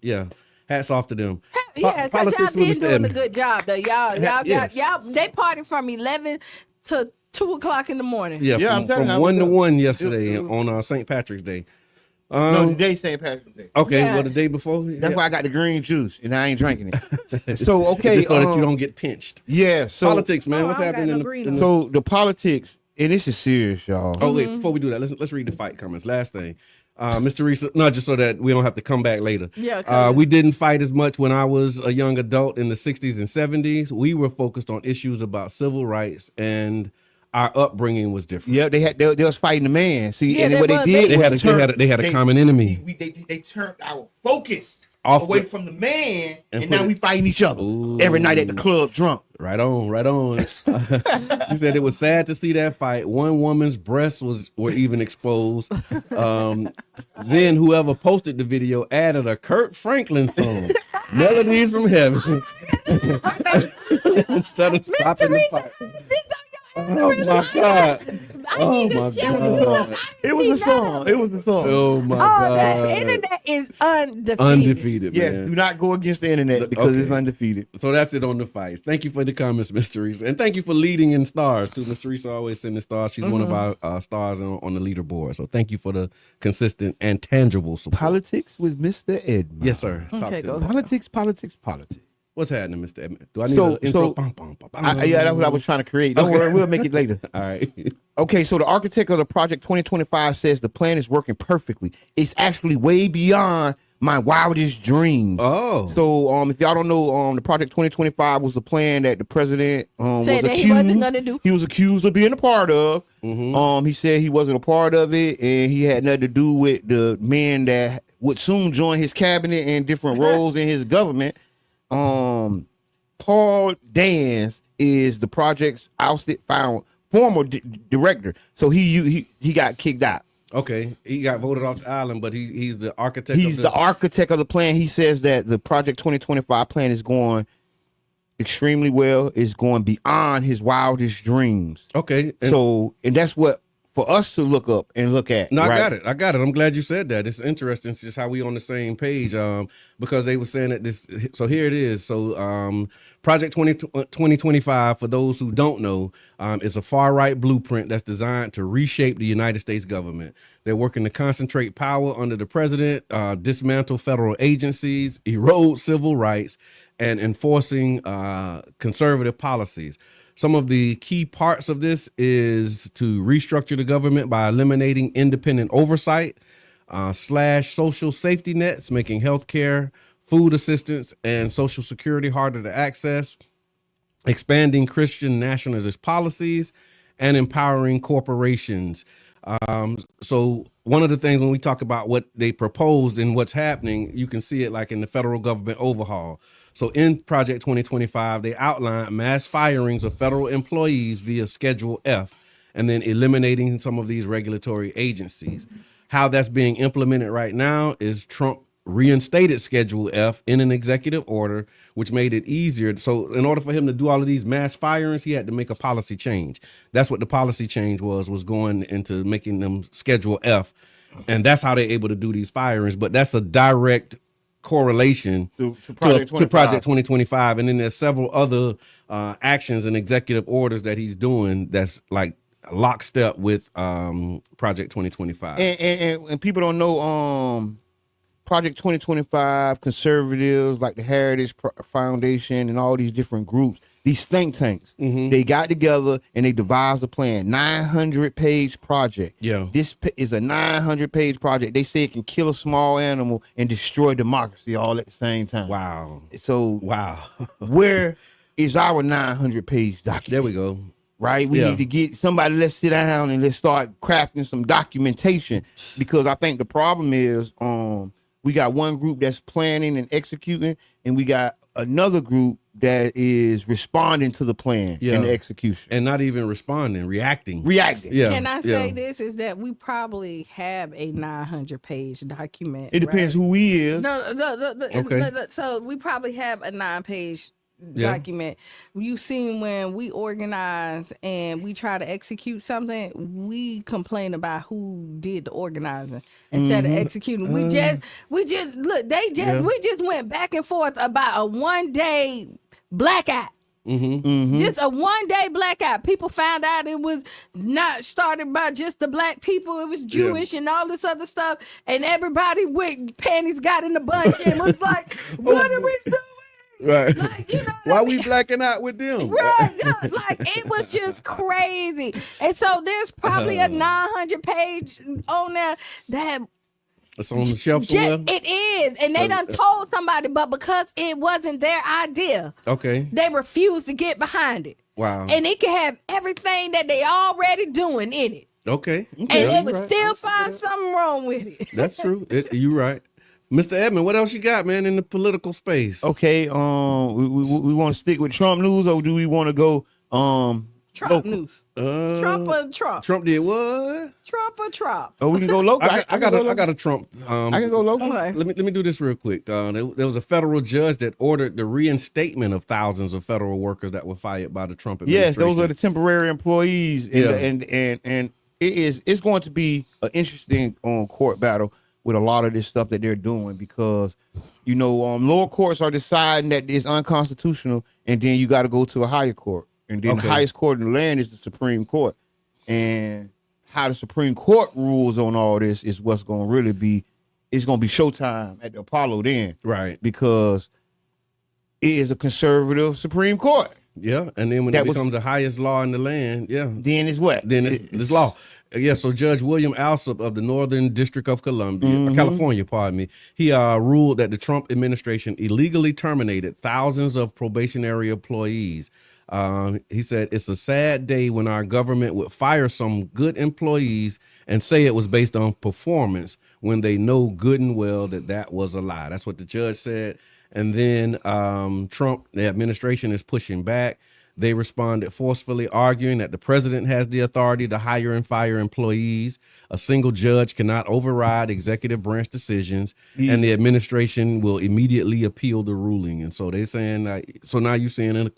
yeah, hats off to them. Yeah, because y'all Politics with been Mr. doing a Edmonds. good job though. Y'all Yes. they party from 11 to 2 o'clock in the morning. Yeah, Yeah, I'm telling you, I from was 1 to there. 1 yesterday It was- on St. Patrick's Day. No, today St. Patrick's Day. Okay, Yeah. well, the day before. That's why I got the green juice and I ain't drinking it. So okay, just so that you don't get pinched. Yeah. So Politics, man. Oh, What's I ain't got happening no in green the on. So the politics, and this is serious, y'all. Oh wait, before we do that, let's read the fight comments. Last thing, Mr. Reese, no, just so that we don't have to come back later. Yeah, 'cause- we didn't fight as much when I was a young adult in the 60s and 70s. We were focused on issues about civil rights, and our upbringing was different. Yeah, they was fighting the man. See, Yeah, and they what was. they did They was had a common enemy. They turned our focus Off away the- from the man, and and put now it- we fighting each other Ooh. every night at the club drunk. Right on, right on. She said it was sad to see that fight. One woman's breasts were even exposed. Then whoever posted the video added a Kurt Franklin song, "Melodies from Heaven," instead of stopping the fight. Oh my God! Oh my God! It was a song. It was a song. Oh my Oh, God! the internet is undefeated. Undefeated, Yes, man. do not go against the internet because Okay. it's undefeated. So that's it on the fights. Thank you for the comments, Mr. Reese. And thank you for leading in stars, too. Mr. Reese always sending stars. She's one of our stars on the leaderboard. So thank you for the consistent and tangible support. Politics with Mr. Edmond. Yes, sir. Talk Okay, to go me. ahead. Politics. What's happening, Mr. Edmond? Do I need So- an intro? so- Bum, bum, bum, bum. Yeah, that's what I was trying to create. Don't worry, we'll make it later. All right. Okay, so the architect of the Project 2025 says the plan is working perfectly. It's actually way beyond my wildest dreams. Oh. So if y'all don't know, the Project 2025 was the plan that the president was Said that accused. he wasn't gonna do. He was accused of being a part of. He said he wasn't a part of it, and he had nothing to do with the men that would soon join his cabinet in different roles in his government. Paul Dans is the project's ousted former director, so he got kicked out. Okay. He got voted off the island, but he's the architect. He's the architect of the plan. He says that the Project 2025 plan is going extremely well. It's going beyond his wildest dreams. Okay. And that's what for us to look up and look at. No, right? I got it. I'm glad you said that. It's interesting. It's just how we on the same page. Because they were saying that this. So here it is. So Project 2025, for those who don't know, is a far right blueprint that's designed to reshape the United States government. They're working to concentrate power under the president, dismantle federal agencies, erode civil rights, and enforcing conservative policies. Some of the key parts of this is to restructure the government by eliminating independent oversight, slash social safety nets, making healthcare, food assistance, and Social Security harder to access, expanding Christian nationalist policies, and empowering corporations. So one of the things when we talk about what they proposed and what's happening, you can see it like in the federal government overhaul. So in Project 2025, they outlined mass firings of federal employees via Schedule F, and then eliminating some of these regulatory agencies. How that's being implemented right now is Trump reinstated Schedule F in an executive order, which made it easier. So in order for him to do all of these mass firings, he had to make a policy change. That's what the policy change was going into making them Schedule F. And that's how they're able to do these firings. But that's a direct correlation to Project 2025. And then there's several other actions and executive orders that he's doing that's like lockstep with Project 2025. And people don't know Project 2025, conservatives like the Heritage Foundation and all these different groups, these think tanks, they got together and they devised a plan, 900-page project. Yeah. This is a 900-page project. They say it can kill a small animal and destroy democracy all at the same time. Wow. So wow. Where is our 900-page document? There we go. Right? We need to get somebody, let's sit down and let's start crafting some documentation, because I think the problem is we got one group that's planning and executing, and we got another group that is responding to the plan and the execution. And not even responding, reacting. Yeah. Can I say this is that we probably have a 900-page document. It depends who he is. No, so we probably have a 9-page document. You seen when we organize and we try to execute something, we complain about who did the organizing instead of executing. We just look, we just went back and forth about a 1-day blackout. Just a 1-day blackout. People found out it was not started by just the black people, it was Jewish and all this other stuff, and everybody with panties got in a bunch and was like, what are we doing? Right. Like, you know why we blacking out with them? Right. Like, it was just crazy. And so there's probably a 900-page on there that it's on the shelf somewhere? It is. And they done told somebody, but because it wasn't their idea, they refused to get behind it. Wow. And it can have everything that they already doing in it. Okay. And they would still find something wrong with it. That's true. You're right. Mr. Edmond, what else you got, man, in the political space? Okay, we want to stick with Trump news, or do we want to go Trump local news? Trump or Trump? Trump did what? Trump or Trump? Oh, we can go local. I got a Trump. I can go local. Okay. Let me do this real quick. There was a federal judge that ordered the reinstatement of thousands of federal workers that were fired by the Trump administration. Yes, those are the temporary employees, and it's going to be an interesting court battle with a lot of this stuff that they're doing, because lower courts are deciding that it's unconstitutional, and then you got to go to a higher court, and then the highest court in the land is the Supreme Court. And how the Supreme Court rules on all this is what's going to really be, it's going to be showtime at the Apollo then, right? Because it is a conservative Supreme Court. Yeah, and then when it becomes the highest law in the land, then it's what? Then it's law. Yeah, so Judge William Alsop of the Northern District of California, pardon me, he ruled that the Trump administration illegally terminated thousands of probationary employees. He said, it's a sad day when our government would fire some good employees and say it was based on performance when they know good and well that was a lie. That's what the judge said. And then Trump, the administration is pushing back. They responded forcefully, arguing that the president has the authority to hire and fire employees. A single judge cannot override executive branch decisions, and the administration will immediately appeal the ruling. And so they're saying, so now you're seeing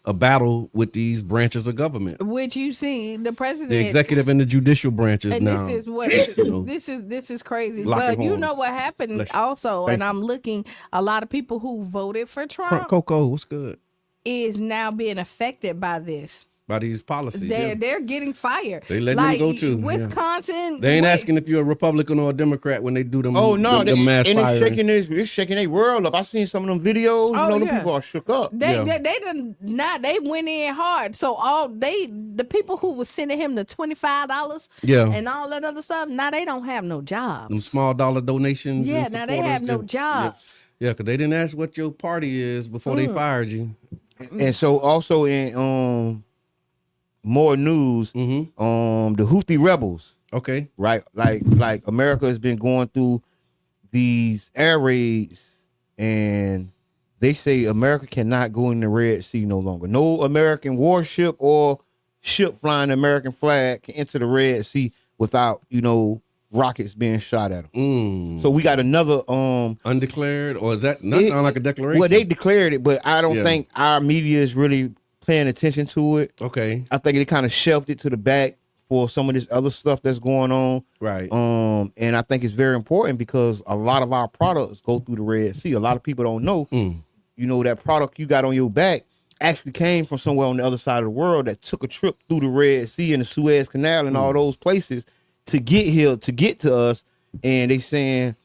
a battle with these branches of government, which you see the president, the executive and the judicial branches. And now this is what this is crazy. But you know what happened also, and I'm looking, a lot of people who voted for Trump, Coco, what's good, is now being affected by this. By these policies. They're getting fired. They letting them go too. Wisconsin. They ain't asking if you're a Republican or a Democrat when they do them. Oh no, them mass and firings. it's shaking their world up. I seen some of them videos. The people are shook up. They went in hard. So the people who was sending him the $25 and all that other stuff, now they don't have no jobs. Them small dollar donations. Yeah, now they have no jobs. Yeah, because they didn't ask what your party is before they fired you. And so also in more news. The Houthi rebels. Okay. Right, like America has been going through these air raids, and they say America cannot go in the Red Sea no longer. No American warship or ship flying the American flag can enter the Red Sea without, rockets being shot at them. So we got another undeclared, or is that sound like a declaration? Well, they declared it, but I don't think our media is really paying attention to it. Okay. I think they kind of shelved it to the back for some of this other stuff that's going on. Right. And I think it's very important because a lot of our products go through the Red Sea. A lot of people don't know, that product you got on your back actually came from somewhere on the other side of the world that took a trip through the Red Sea and the Suez Canal and all those places to get here, to get to us. And they saying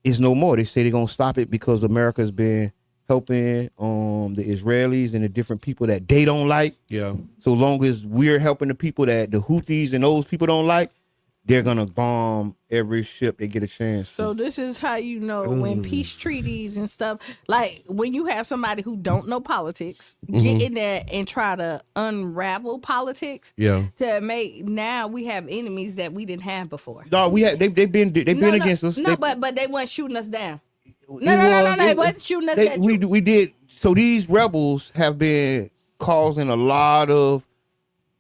it's no more. They say they're going to stop it because America's been helping the Israelis and the different people that they don't like. Yeah. So long as we're helping the people that the Houthis and those people don't like, they're gonna bomb every ship they get a chance. So this is how you know when peace treaties and stuff, like when you have somebody who don't know politics get in there and try to unravel politics. Yeah. To make now we have enemies that we didn't have before. No, we had they've been against us. No, but they weren't shooting us down. No, they wasn't shooting us down. We did. So these rebels have been causing a lot of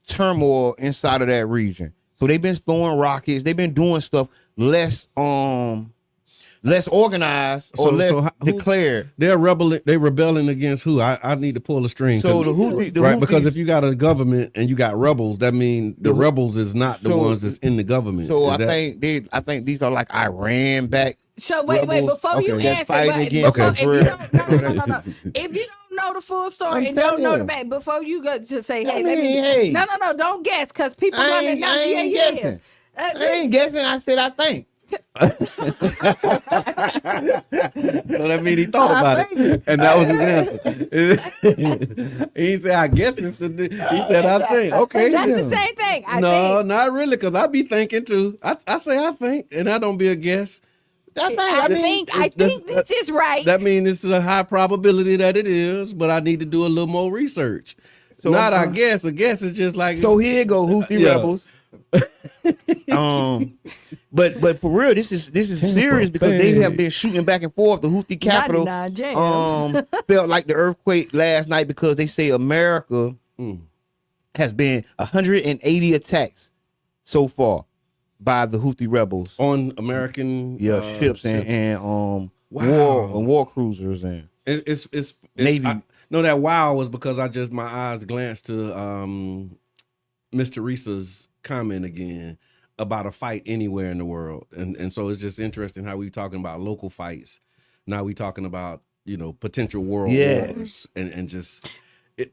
turmoil inside of that region. So they've been throwing rockets. They've been doing stuff less organized or less declared. They're rebelling against who? I need to pull a string. So the Houthis, right? Because if you got a government and you got rebels, that means the rebels is not the ones that's in the government. So I think these are like Iran back. So wait, before you answer, if you don't know the full story and don't know the back, before you go to say, hey, no, don't guess, because people gonna know. I ain't guessing. I said I think. So that means he thought about it, and that was his answer. He said, "I guess it's." He said, "I think." Okay, that's the same thing. No, not really, because I be thinking too. I say I think, and I don't be a guess. I think this is right. That means it's a high probability that it is, but I need to do a little more research. So I guess. A guess is just like. So here you go, Houthi rebels. But for real, this is serious because they have been shooting back and forth. The Houthi capital felt like the earthquake last night because they say America has been 180 attacks so far by the Houthi rebels on American ships and war cruisers and it's Navy. That was because my eyes glanced to Mr. Risa's comment again about a fight anywhere in the world, and so it's just interesting how we talking about local fights. Now we talking about potential world wars and just.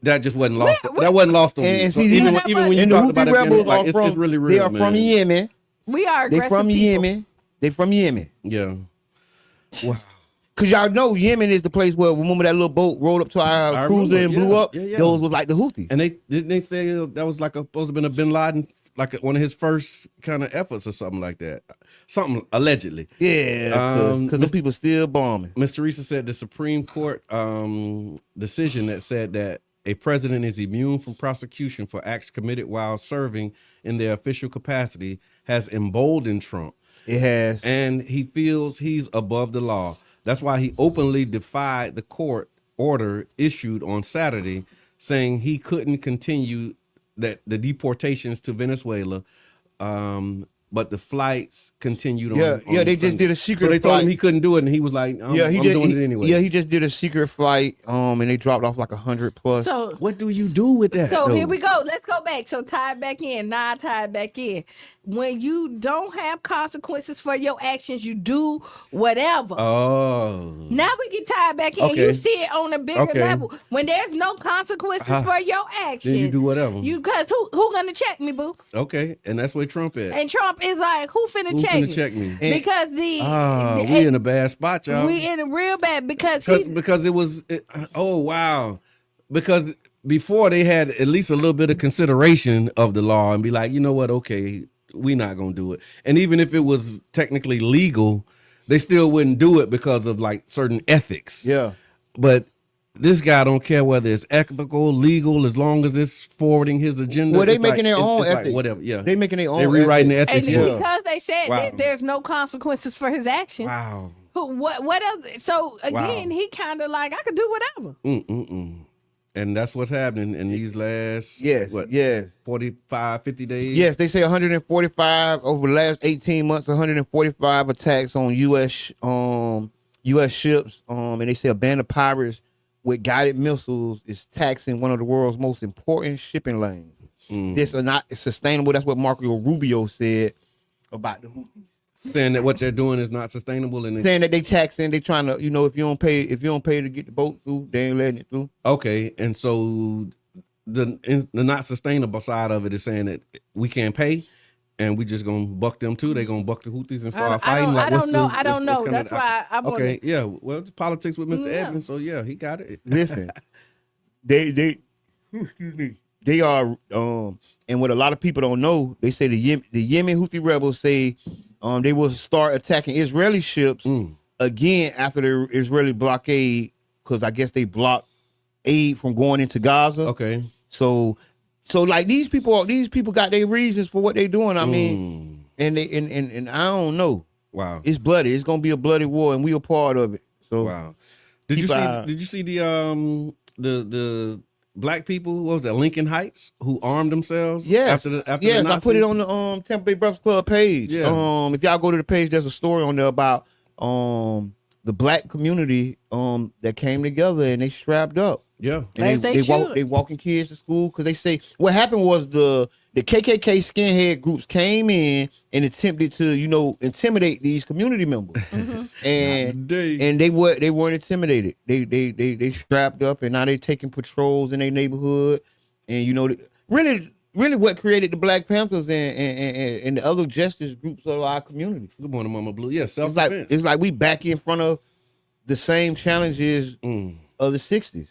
That just wasn't lost. That wasn't lost on me. And see, even when you talk about it, it's really real. They are from Yemen. We are aggressive. They from people. Yemen. They from Yemen. Yeah. Wow. Cause y'all know Yemen is the place where remember that little boat rolled up to our cruiser and blew up. Yeah. Those was like the Houthis. And they say that was like supposed to have been a Bin Laden, like one of his first kind of efforts or something like that. Something allegedly. Yeah, because the people still bombing. Mr. Risa said the Supreme Court decision that said that a president is immune from prosecution for acts committed while serving in their official capacity has emboldened Trump. It has. And he feels he's above the law. That's why he openly defied the court order issued on Saturday, saying he couldn't continue the deportations to Venezuela. But the flights continued on. They just did a secret So they flight. told him he couldn't do it, and he was like, I'm doing it anyway. Yeah, he just did a secret flight, and they dropped off like 100 plus. So what do you do with that? So here we go. Let's go back. So tie it back in. Now tie it back in. When you don't have consequences for your actions, you do whatever. Oh. Now we can tie it back in. Okay. You see it on a bigger level. When there's no consequences for your actions, Then you do whatever. Because who gonna check me, boo? Okay, and that's where Trump is. And Trump is like, who finna check me? Because we in a bad spot, y'all. We in a real bad because it was. Oh wow, because before they had at least a little bit of consideration of the law and be like, you know what? Okay, we not gonna do it. And even if it was technically legal, they still wouldn't do it because of like certain ethics. Yeah. But this guy don't care whether it's ethical, legal, as long as it's forwarding his agenda. Well, they It's making like, their own it's ethics. Like whatever, yeah. They making their own. They rewriting ethics. the ethics. And because they said that there's no consequences for his actions. Wow. What else? So again, he kind of like, I could do whatever. And that's what's happening in these last 45, 50 days. Yes, they say 145 over the last 18 months, 145 attacks on U.S. ships. And they say a band of pirates with guided missiles is taxing one of the world's most important shipping lanes. This are not sustainable. That's what Marco Rubio said about the Houthis. Saying that what they're doing is not sustainable, and saying that they taxing, they trying to, if you don't pay to get the boat through, they ain't letting it through. Okay, and so the not sustainable side of it is saying that we can't pay, and we just gonna buck them too. They gonna buck the Houthis and start fighting. I don't know. That's why I want. Okay, yeah. Well, it's politics with Mr. Edmonds, so yeah, he got it. Listen, they excuse me. They are and what a lot of people don't know, they say the Yemen Houthi rebels say they will start attacking Israeli ships again after the Israeli blockade, because I guess they blocked aid from going into Gaza. Okay. So like these people got their reasons for what they're doing. I mean, and they and I don't know. Wow. It's bloody. It's gonna be a bloody war, and we are part of it. So wow. Did you see the black people, what was that, Lincoln Heights, who armed themselves? Yes. After the yes, Nazis? I put it on the Tampa Bay Breakfast Club page. Yeah. If y'all go to the page, there's a story on there about the black community that came together and they strapped up. Yeah. And they walking kids to school, because they say what happened was the KKK skinhead groups came in and attempted to, intimidate these community members. And they weren't intimidated. They strapped up, and now they taking patrols in their neighborhood. And really what created the Black Panthers and the other justice groups of our community. Good morning, Mama Blue. Yeah, self-defense. It's like we back in front of the same challenges of the 60s.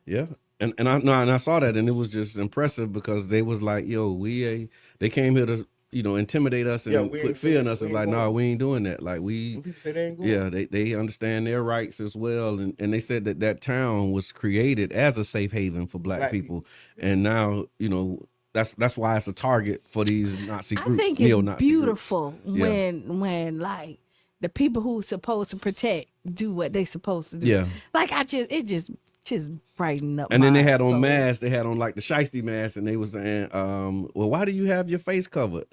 Yeah. And I saw that, and it was just impressive, because they was like, yo, they came here to, intimidate us and put fear in us. It's like, no, we ain't doing that. Like they understand their rights as well. And they said that town was created as a safe haven for black people. And now, that's why it's a target for these Nazi groups. I think it's beautiful when like the people who's supposed to protect do what they supposed to do. Yeah. Like it just brighten up. And then they had on masks. They had on like the shiesty mask, and they was saying, well, why do you have your face covered?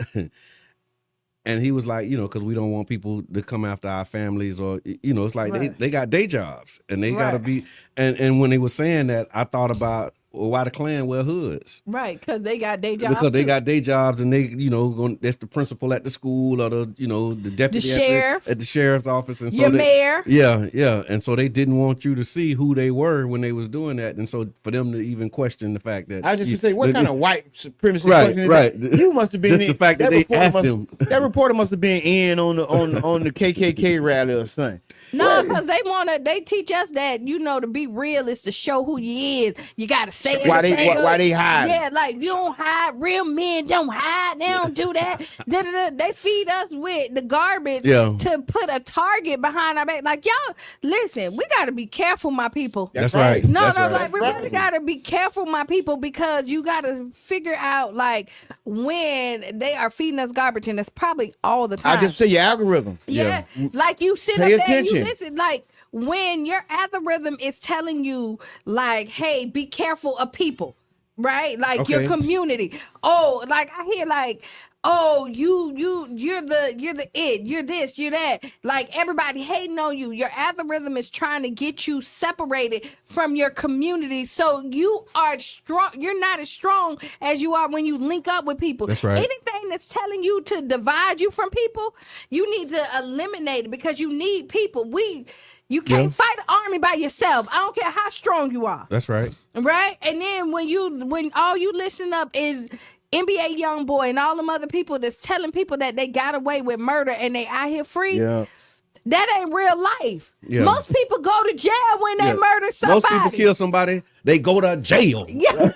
And he was like, because we don't want people to come after our families, or, it's like they got day jobs, and they got to be. And when they were saying that, I thought about, well, why the Klan wear hoods? Right, because they got day jobs. Because they got day jobs, and they, that's the principal at the school, or the deputy at the sheriff's office, and so mayor. Yeah, and so they didn't want you to see who they were when they was doing that, and so for them to even question the fact that I just say, what kind of white supremacy question is that? You must have been just the fact that they asked him. That reporter must have been in on the KKK rally or something. No, because they teach us that, to be real is to show who you is. You got to say it. Why they hide? Yeah, like you don't hide. Real men don't hide. They don't do that. They feed us with the garbage to put a target behind our back. Like, y'all, listen, we got to be careful, my people. That's right. We really got to be careful, my people, because you got to figure out, like, when they are feeding us garbage, and it's probably all the time. I just say your algorithm. Yeah. Like you sit Pay up there and attention. listen, like when your algorithm is telling you, like, hey, be careful of people, right? Like your community. Oh, like I hear like, oh, you're this, you're that. Like everybody hating on you. Your algorithm is trying to get you separated from your community. So you are strong. You're not as strong as you are when you link up with people. That's right. Anything that's telling you to divide you from people, you need to eliminate it, because you need people. You can't fight an army by yourself. I don't care how strong you are. That's right. Right? And then when all you listen up is NBA YoungBoy and all them other people that's telling people that they got away with murder and they out here free. Yeah. That ain't real life. Yeah. Most people go to jail when they murder somebody. Most people kill somebody, they go to jail. Yeah.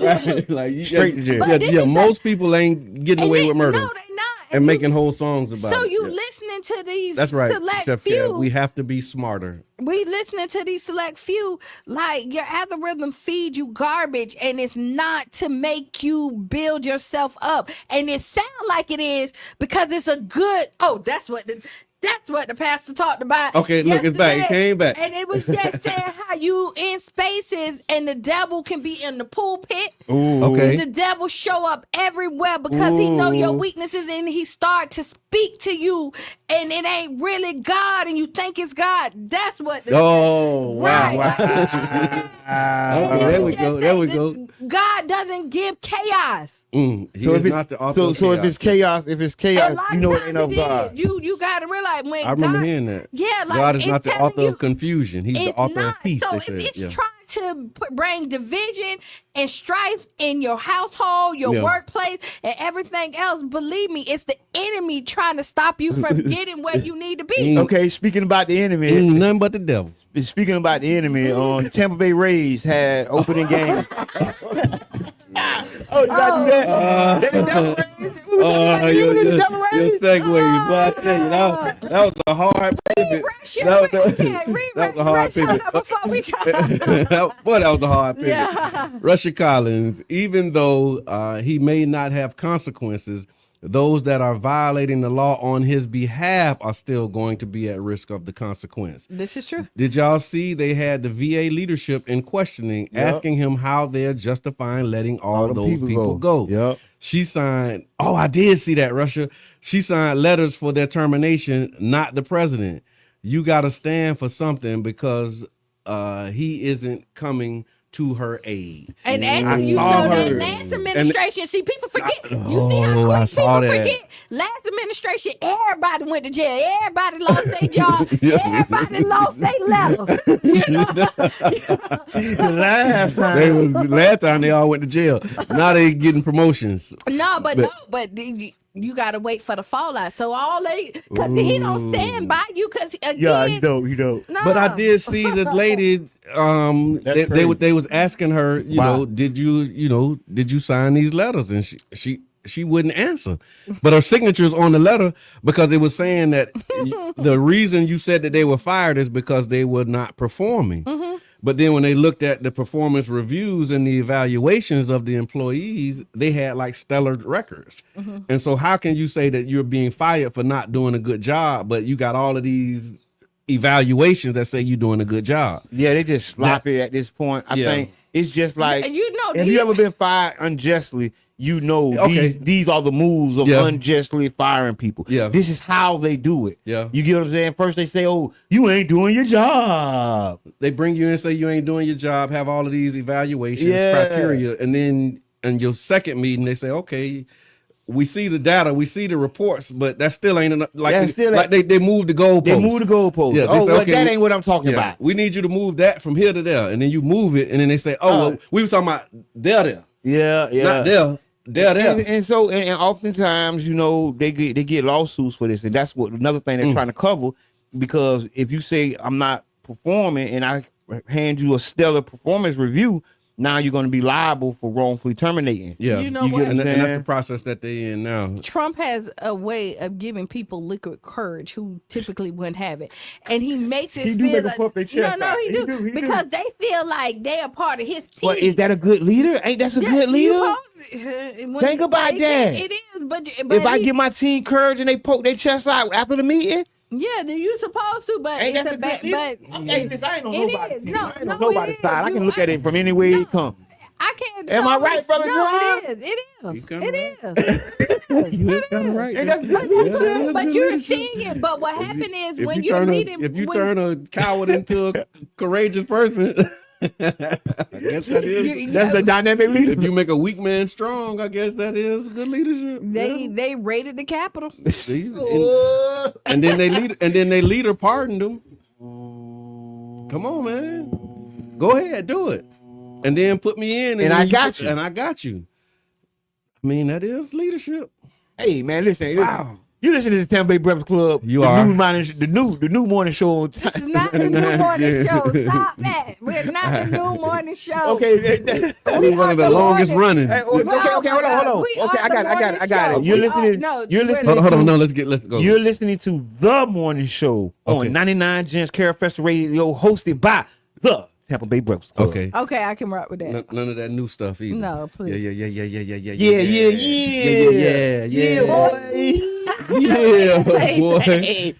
Right? Like, Straight to jail. Most people ain't getting away with murder. No, they not. and making whole songs about so it. you listening to these That's right, select Chef few. Kev. We have to be smarter. We listening to these select few, like your algorithm feed you garbage, and it's not to make you build yourself up. And it sounds like it is because it's a good. Oh, that's what the pastor talked about. Okay, look, it's back. It came back. And it was just saying how you in spaces and the devil can be in the pulpit. Ooh, okay. The devil show up everywhere because he know your weaknesses and he start to speak to you and it ain't really God and you think it's God. That's what. Wow. There we go. God doesn't give chaos. He is not the author of so if it's chaos, you know it ain't of God. You got to realize when I remember hearing that. Yeah, like God is not the author you, of confusion. He's the author of peace. So they if said. it's trying to bring division and strife in your household, your workplace, and everything else, believe me, it's the enemy trying to stop you from getting where you need to be. Okay, speaking about the enemy, nothing but the devil. Speaking about the enemy, the Tampa Bay Rays had opening game. Oh, did I do that? Your segue, but I tell you, that was a hard pivot. That was a hard pivot. Boy, that was a hard pivot. Yeah. Russia Collins, even though he may not have consequences, those that are violating the law on his behalf are still going to be at risk of the consequence. This is true. Did y'all see they had the VA leadership in questioning, asking him how they're justifying letting all those people go? Yep. She signed, I did see that, Russia. She signed letters for their termination, not the president. You got to stand for something because he isn't coming to her aid. And as you know, that last administration, see, people forget. You see how quick people forget? Last administration, everybody went to jail. Everybody lost their job. Everybody lost their level. Last time they all went to jail. Now they getting promotions. But you gotta wait for the fallout. So because he don't stand by you. Because again, he don't. No. But I did see the lady. They was asking her, did you sign these letters? And she wouldn't answer. But her signature's on the letter because it was saying that the reason you said that they were fired is because they were not performing. Mm-hmm. But then when they looked at the performance reviews and the evaluations of the employees, they had like stellar records. Mm-hmm. And so how can you say that you're being fired for not doing a good job, but you got all of these evaluations that say you're doing a good job? Yeah, they just sloppy at this point. I think it's just like, have you ever been fired unjustly? These are the moves of unjustly firing people. Yeah. This is how they do it. Yeah. You get what I'm saying? First they say, oh, you ain't doing your job. They bring you in and say you ain't doing your job, have all of these evaluations, criteria. And then in your second meeting, they say, okay, we see the data, we see the reports, but that still ain't enough. Like they moved the goalpost. They moved the goalpost. Yeah, that ain't what I'm talking about. We need you to move that from here to there. And then you move it, and then they say, well, we were talking about there. Yeah. Not there. And oftentimes, they get lawsuits for this, and that's what another thing they're trying to cover. Because if you say I'm not performing, and I hand you a stellar performance review, now you're going to be liable for wrongfully terminating. Yeah, and that's the process that they in now. Trump has a way of giving people liquid courage who typically wouldn't have it, and he makes it feel like he do because they feel like they are part of his team. Well, is that a good leader? Ain't that a good leader? Think about that. It is, but if I give my team courage and they poke their chest out after the meeting. Yeah, you supposed to, but ain't it's a bad. But I ain't on nobody's side. I can look at it from any way it comes. I can't. Am I right, brother? No, it is. It is. You're kind of right. But you're seeing it. But what happened is when you're leading, if you turn a coward into a courageous person. I guess that is. That's the dynamic leader. If you make a weak man strong, I guess that is good leadership. They raided the Capitol, and then they leader pardoned him. Come on, man, go ahead, do it, and then put me in, and I got you. And I got you. I mean, that is leadership. Hey, man, listen. Wow. You listen to the Tampa Bay Breakfast Club. You the are the new morning show. On This is not the new morning show. Stop that. We're not the new morning show. Okay, we one of the longest running. Hey, hold on. Okay, I got it. You're listening. Hold on, no, let's go. You're listening to the morning show on 99 Gems Carefest Radio, hosted by the Tampa Bay Breakfast Club. Okay, I can rock with that. None of that new stuff either. No, please. Yeah, boy. Yeah, boy.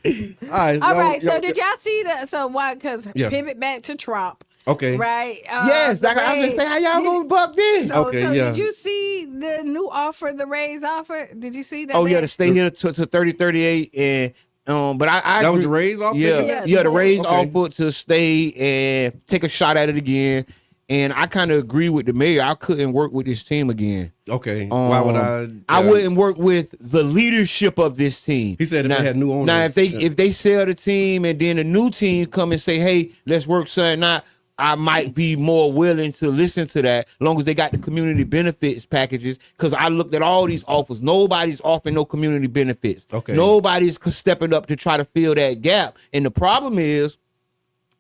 All right. So did y'all see that? So why? Because pivot back to Trump. Okay. Right. Yes. I was gonna say, how y'all gonna buck this? Okay. So yeah. did you see the new offer, the raise offer? Did you see that? Oh yeah, to stay here to 30-38 and. But I that was the raise offer. Yeah, the raise offer to stay and take a shot at it again. And I kind of agree with the mayor. I couldn't work with this team again. Okay. Why would I? I wouldn't work with the leadership of this team. He said if they had new owners. Now, if they sell the team and then the new team come and say, hey, let's work something out, I might be more willing to listen to that, as long as they got the community benefits packages. Because I looked at all these offers. Nobody's offering no community benefits. Okay. Nobody's stepping up to try to fill that gap. And the problem is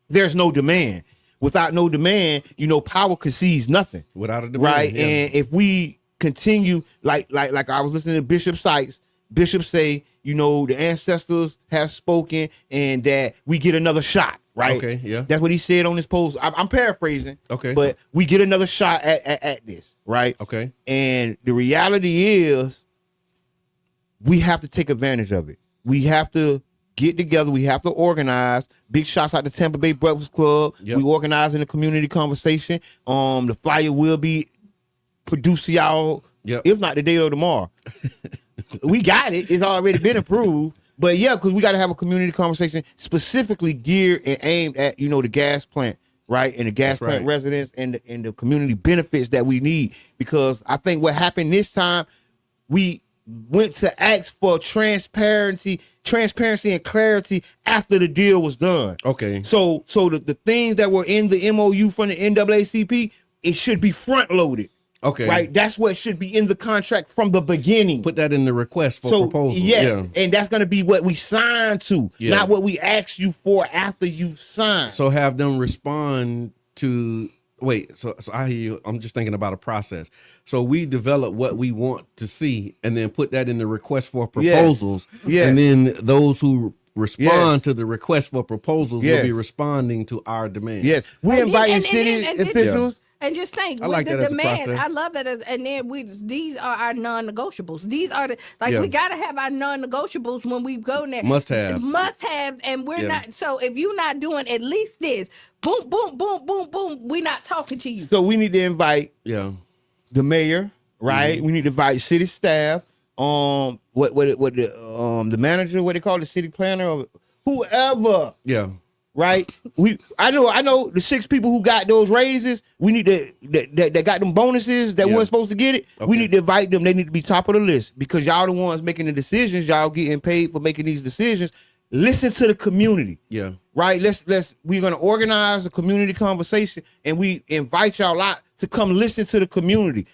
there's no demand. Without no demand, power concedes nothing. Without a demand, right? Yeah. And if we continue, like I was listening to Bishop Sykes, Bishop say, the ancestors have spoken and that we get another shot. Right. Okay. Yeah. That's what he said on his post. I'm paraphrasing. Okay. But we get another shot at this. Right. Okay. And the reality is, we have to take advantage of it. We have to get together. We have to organize. Big shots out to Tampa Bay Breakfast Club. Yep. We organize in the community conversation. The flyer will be produced to y'all. Yep. If not today or tomorrow. We got it. It's already been approved. But yeah, because we got to have a community conversation specifically geared and aimed at, the gas plant, right? And the gas plant residents and the community benefits that we need. Because I think what happened this time, we went to ask for transparency and clarity after the deal was done. Okay. So the things that were in the MOU from the NAACP, it should be front loaded. Okay. Right. That's what should be in the contract from the beginning. Put that in the request for proposal. Yeah. And that's going to be what we sign to, not what we ask you for after you sign. So have them respond to. Wait. So I hear you. I'm just thinking about a process. So we develop what we want to see, and then put that in the request for proposals. Yeah. And then those who respond to the request for proposals will be responding to our demands. Yes. We're inviting city officials. Yeah. And just think, I with like the that demand, I love that. And then these are our non-negotiables. These are we got to have our non-negotiables when we go there. Must-haves, and we're not. So if you're not doing at least this, boom, boom, boom, boom, boom, we're not talking to you. So we need to invite the mayor, right? Mm-hmm. We need to invite city staff, the manager, what they call the city planner, or whoever. Yeah. Right. I know the 6 people who got those raises. We need that got them bonuses that weren't supposed to get it. Okay. We need to invite them. They need to be top of the list because y'all the ones making the decisions. Y'all getting paid for making these decisions. Listen to the community. Yeah. Right. We're gonna organize a community conversation and we invite y'all out to come listen to the community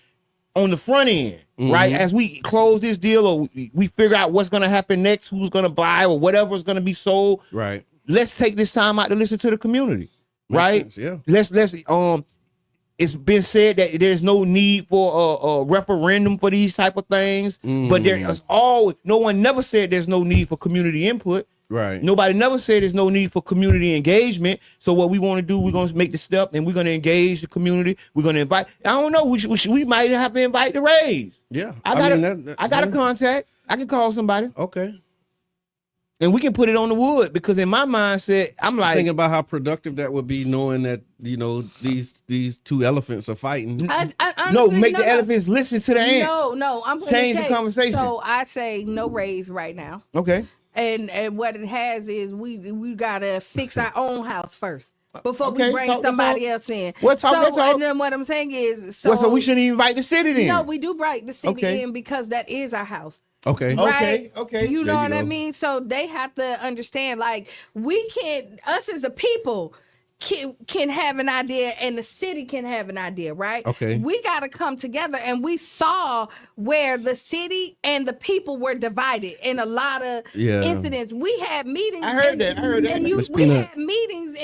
on the front end. Mm-hmm. Right. As we close this deal or we figure out what's gonna happen next, who's gonna buy or whatever is gonna be sold. Right. Let's take this time out to listen to the community, right? Sense, yeah. Let's it's been said that there's no need for a referendum for these type of things, but there is no one never said there's no need for community input. Right. Nobody never said there's no need for community engagement. So what we want to do, we're going to make the step and we're going to engage the community. We're going to invite. I don't know. We might have to invite the Rays. Yeah. I got a contact. I can call somebody. Okay. And we can put it on the wood because in my mindset, I'm like thinking about how productive that would be, knowing that these 2 elephants are fighting. The elephants listen to the ants. No, I'm going to change the conversation. So I say no raise right now. Okay. And what it has is we gotta fix our own house first before we bring somebody else in. And then what I'm saying is, so we shouldn't even invite the city in. No, we do invite the city in because that is our house. Okay. Right? Okay. You know what I mean? So they have to understand, like, we can't, us as a people can have an idea and the city can have an idea, right? Okay. We got to come together, and we saw where the city and the people were divided in a lot of incidents. We had meetings. I heard that. And we had meetings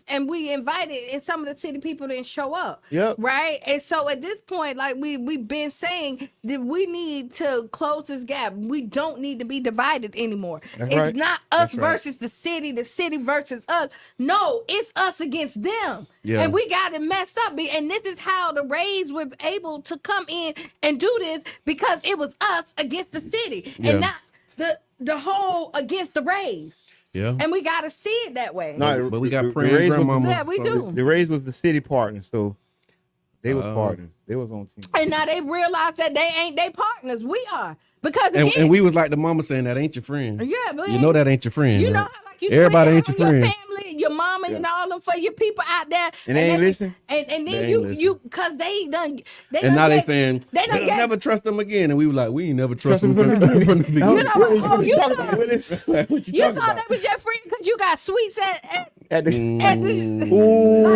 and we invited, and some of the city people didn't show up. Yep. Right. And so at this point, like we've been saying that we need to close this gap. We don't need to be divided anymore. It's not us versus the city versus us. No, it's us against them. Yeah. And we got it messed up. And this is how the Rays was able to come in and do this, because it was us against the city and not the whole against the Rays. Yeah. And we got to see it that way. No, but we got praying grandmama. Yeah, we do. The Rays was the city partner, so they was partners. They was on team. And now they realize that they ain't they partners. We are. Because and we was like the mama saying that ain't your friend. Yeah, but you know that ain't your friend. You know right? how like you everybody ain't your friend. Your family, your mama, and all them for your people out there. And they ain't listen. And then you because they done. And now they saying they don't never trust them again. And we were like, we ain't never trust them from the beginning. You know, you thought that was your friend because you got sweets at the like,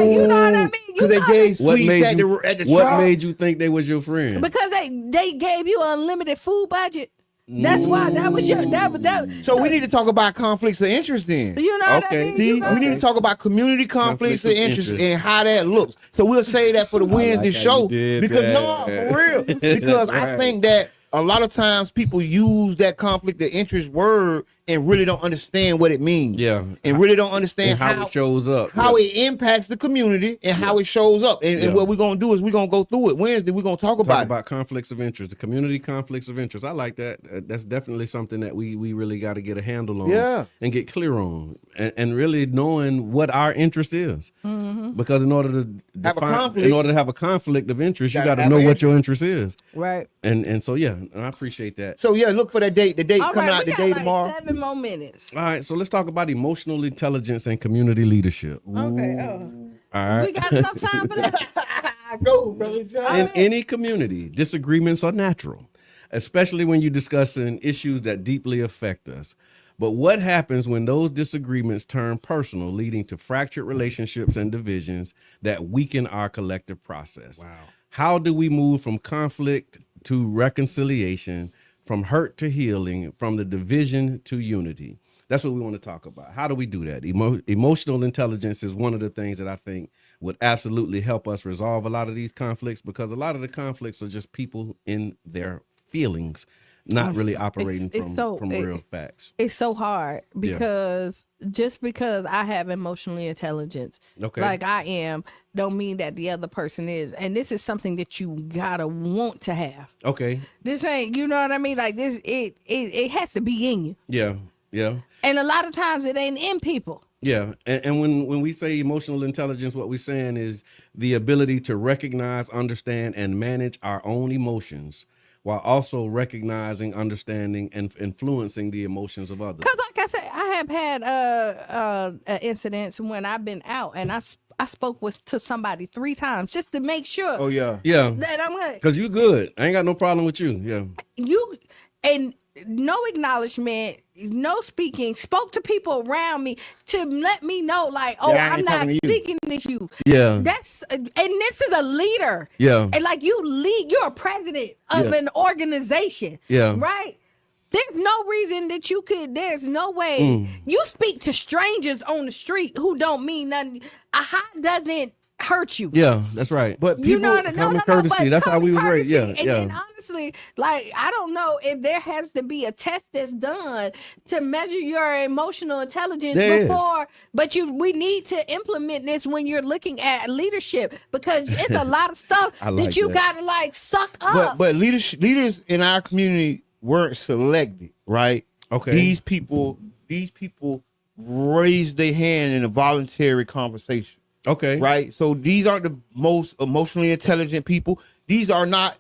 you know what I mean? Because they gave sweets at the what made you think they was your friend? Because they gave you an unlimited food budget. That's why that was your that. So we need to talk about conflicts of interest then. You know what I mean? We need to talk about community conflicts of interest and how that looks. So we'll say that for the Wednesday show because for real. Because I think that a lot of times people use that conflict of interest word and really don't understand what it means. Yeah. And really don't understand how it shows up. How it impacts the community and how it shows up. And what we're going to do is we're going to go through it. Wednesday, we're going to talk about conflicts of interest, the community conflicts of interest. I like that. That's definitely something that we really got to get a handle on and get clear on and really knowing what our interest is. Mm-hmm. Because in order to have a conflict of interest, you got to know what your interest is. Right. And so, I appreciate that. So, look for that date. The date coming out today, tomorrow. 7 more minutes. All right, so let's talk about emotional intelligence and community leadership. Okay. All right. We got enough time for that. Go, brother John. In any community, disagreements are natural, especially when you're discussing issues that deeply affect us. But what happens when those disagreements turn personal, leading to fractured relationships and divisions that weaken our collective process? Wow. How do we move from conflict to reconciliation, from hurt to healing, from the division to unity? That's what we want to talk about. How do we do that? Emotional intelligence is one of the things that I think would absolutely help us resolve a lot of these conflicts, because a lot of the conflicts are just people in their feelings, not really operating from real facts. It's so hard because just because I have emotional intelligence, like I am, don't mean that the other person is. And this is something that you gotta want to have. Okay. This ain't, you know what I mean? Like this, it has to be in you. Yeah. Yeah. And a lot of times it ain't in people. Yeah. And when we say emotional intelligence, what we're saying is the ability to recognize, understand, and manage our own emotions, while also recognizing, understanding, and influencing the emotions of others. Because like I said, I have had incidents when I've been out and I spoke to somebody 3 times just to make sure. Oh, yeah. Yeah. That I'm good. Because you good. I ain't got no problem with you. Yeah. And no acknowledgement, no speaking, spoke to people around me to let me know, like, I'm not speaking to you. Yeah. And this is a leader. Yeah. And like you're a president of an organization. Yeah. Right? There's no reason that there's no way you speak to strangers on the street who don't mean nothing. A hot doesn't hurt you. Yeah, that's right. But people, you know, common courtesy. That's how we was raised. Yeah, and honestly, like I don't know if there has to be a test that's done to measure your emotional intelligence before. But we need to implement this when you're looking at leadership, because it's a lot of stuff that you gotta like suck up. But leaders in our community weren't selected, right? Okay. These people raised their hand in a voluntary conversation. Okay. Right. So these aren't the most emotionally intelligent people. These are not,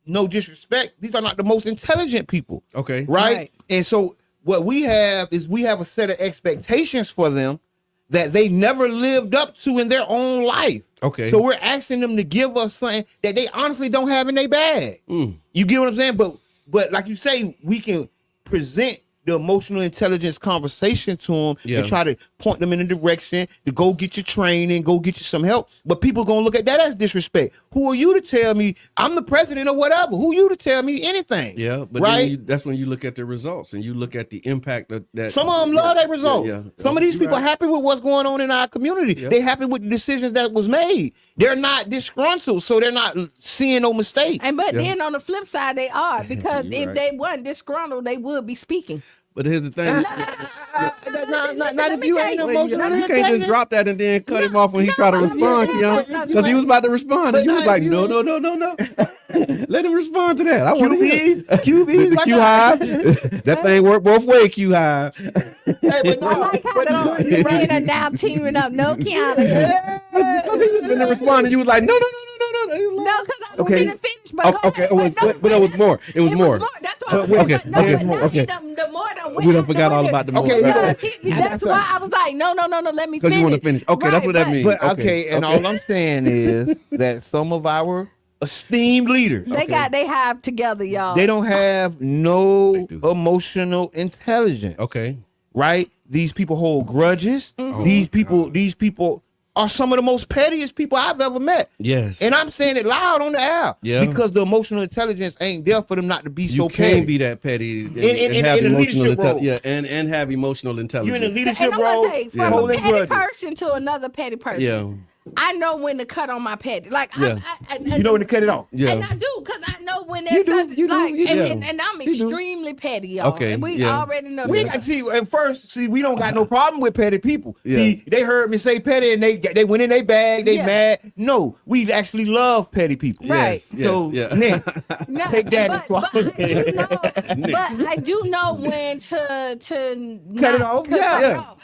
no disrespect, these are not the most intelligent people. Okay. Right. And so what we have is a set of expectations for them that they never lived up to in their own life. Okay. So we're asking them to give us something that they honestly don't have in their bag. You get what I'm saying? But like you say, we can present the emotional intelligence conversation to them and try to point them in a direction to go get your training, go get you some help. But people gonna look at that as disrespect. Who are you to tell me I'm the president or whatever? Who are you to tell me anything? Yeah, but right? then that's when you look at the results and you look at the impact that some of them love that result. Some of these people right. are happy with what's going on in our community. They happy with the decisions that was made. They're not disgruntled, so they're not seeing no mistake. But then on the flip side, they are, because if they weren't disgruntled, they would be speaking. But here's the thing. Not if you ain't emotional. You can't just drop that and then cut him off when he tried to respond, Keon. Because he was about to respond and you was like, no. Let him respond to that. I want to hear the Q Hive. That thing worked both ways, Q Hive. I like how you ran her down, teaming up. No, Kiana. When they responded, you was like, no. No, because I didn't finish. But okay, but it was more. It was more. That's why I was like, the more that we don't forgot all about the more. That's why I was like, no, let me finish. Because you want to finish. Okay, that's what that means. But and all I'm saying is that some of our esteemed leaders, they have together, y'all. They don't have no emotional intelligence. Okay. Right? These people hold grudges. These people are some of the most pettiest people I've ever met. Yes. And I'm saying it loud on the air. Yeah. Because the emotional intelligence ain't there for them not to be so petty. You can't be that petty and have emotional intelligence. Yeah, and have emotional intelligence. You're in a leadership role. From a petty person to another petty person. Yeah. I know when to cut on my petty. Like you know when to cut it off. Yeah. And I do, because I know when there's something like, and I'm extremely petty, y'all. Okay. And we already know we got we don't got no problem with petty people. See, they heard me say petty and they went in their bag, they mad. No, we actually love petty people. Right. So take that. But I do know when to cut it off.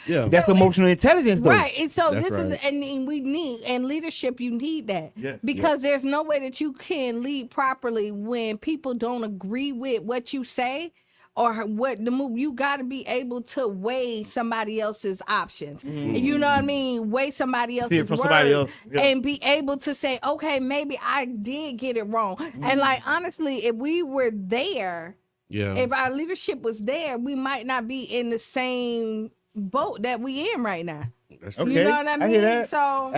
Yeah. That's emotional intelligence though. Right. And so this is, and we need, and leadership, you need that. Because there's no way that you can lead properly when people don't agree with what you say or what the move. You got to be able to weigh somebody else's options. You know what I mean? Weigh somebody else's words and be able to say, okay, maybe I did get it wrong. And like, honestly, if we were there, if our leadership was there, we might not be in the same boat that we in right now. That's You know what I mean? That. So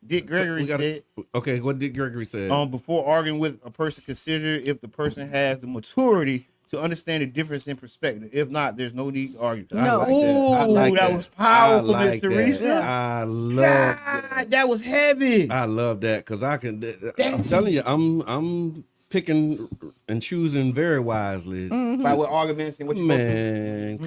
Dick Gregory said. Okay, what Dick Gregory said? Before arguing with a person, consider if the person has the maturity to understand the difference in perspective. If not, there's no need to argue. No. That was powerful, Miss Teresa. I love that. That was heavy. I love that because I'm telling you, I'm picking and choosing very wisely. By what arguments and what you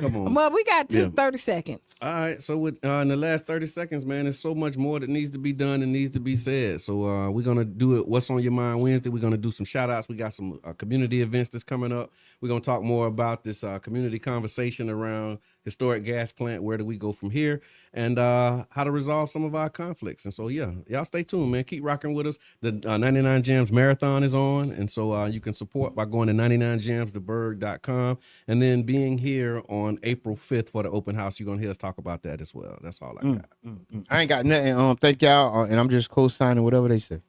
come on. Well, we got 30 seconds. All right, so with in the last 30 seconds, man, there's so much more that needs to be done and needs to be said. So we're gonna do it. What's on your mind Wednesday? We're gonna do some shout outs. We got some community events that's coming up. We're gonna talk more about this community conversation around historic gas plant. Where do we go from here? And how to resolve some of our conflicts. And so y'all stay tuned, man. Keep rocking with us. The 99 Jams Marathon is on, and so you can support by going to 99jamstheberg.com and then being here on April 5th for the open house. You're gonna hear us talk about that as well. That's all I got. I ain't got nothing. Thank y'all, and I'm just co-signing whatever they say.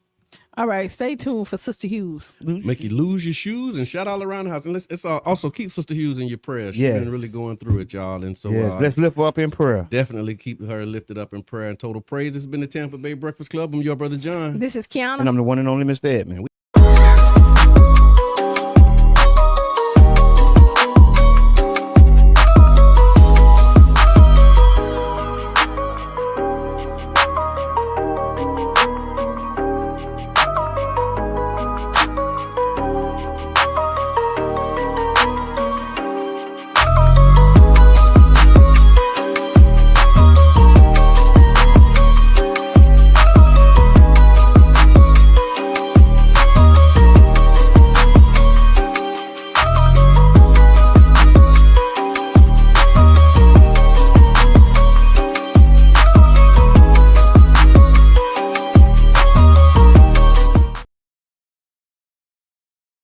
All right, stay tuned for Sister Hughes. Make you lose your shoes and shout all around the house. And it's also keep Sister Hughes in your prayers. She's been really going through it, y'all. And so let's lift her up in prayer. Definitely keep her lifted up in prayer and total praise. This has been the Tampa Bay Breakfast Club. I'm your brother John. This is Kiana. And I'm the one and only Mr. Edmund.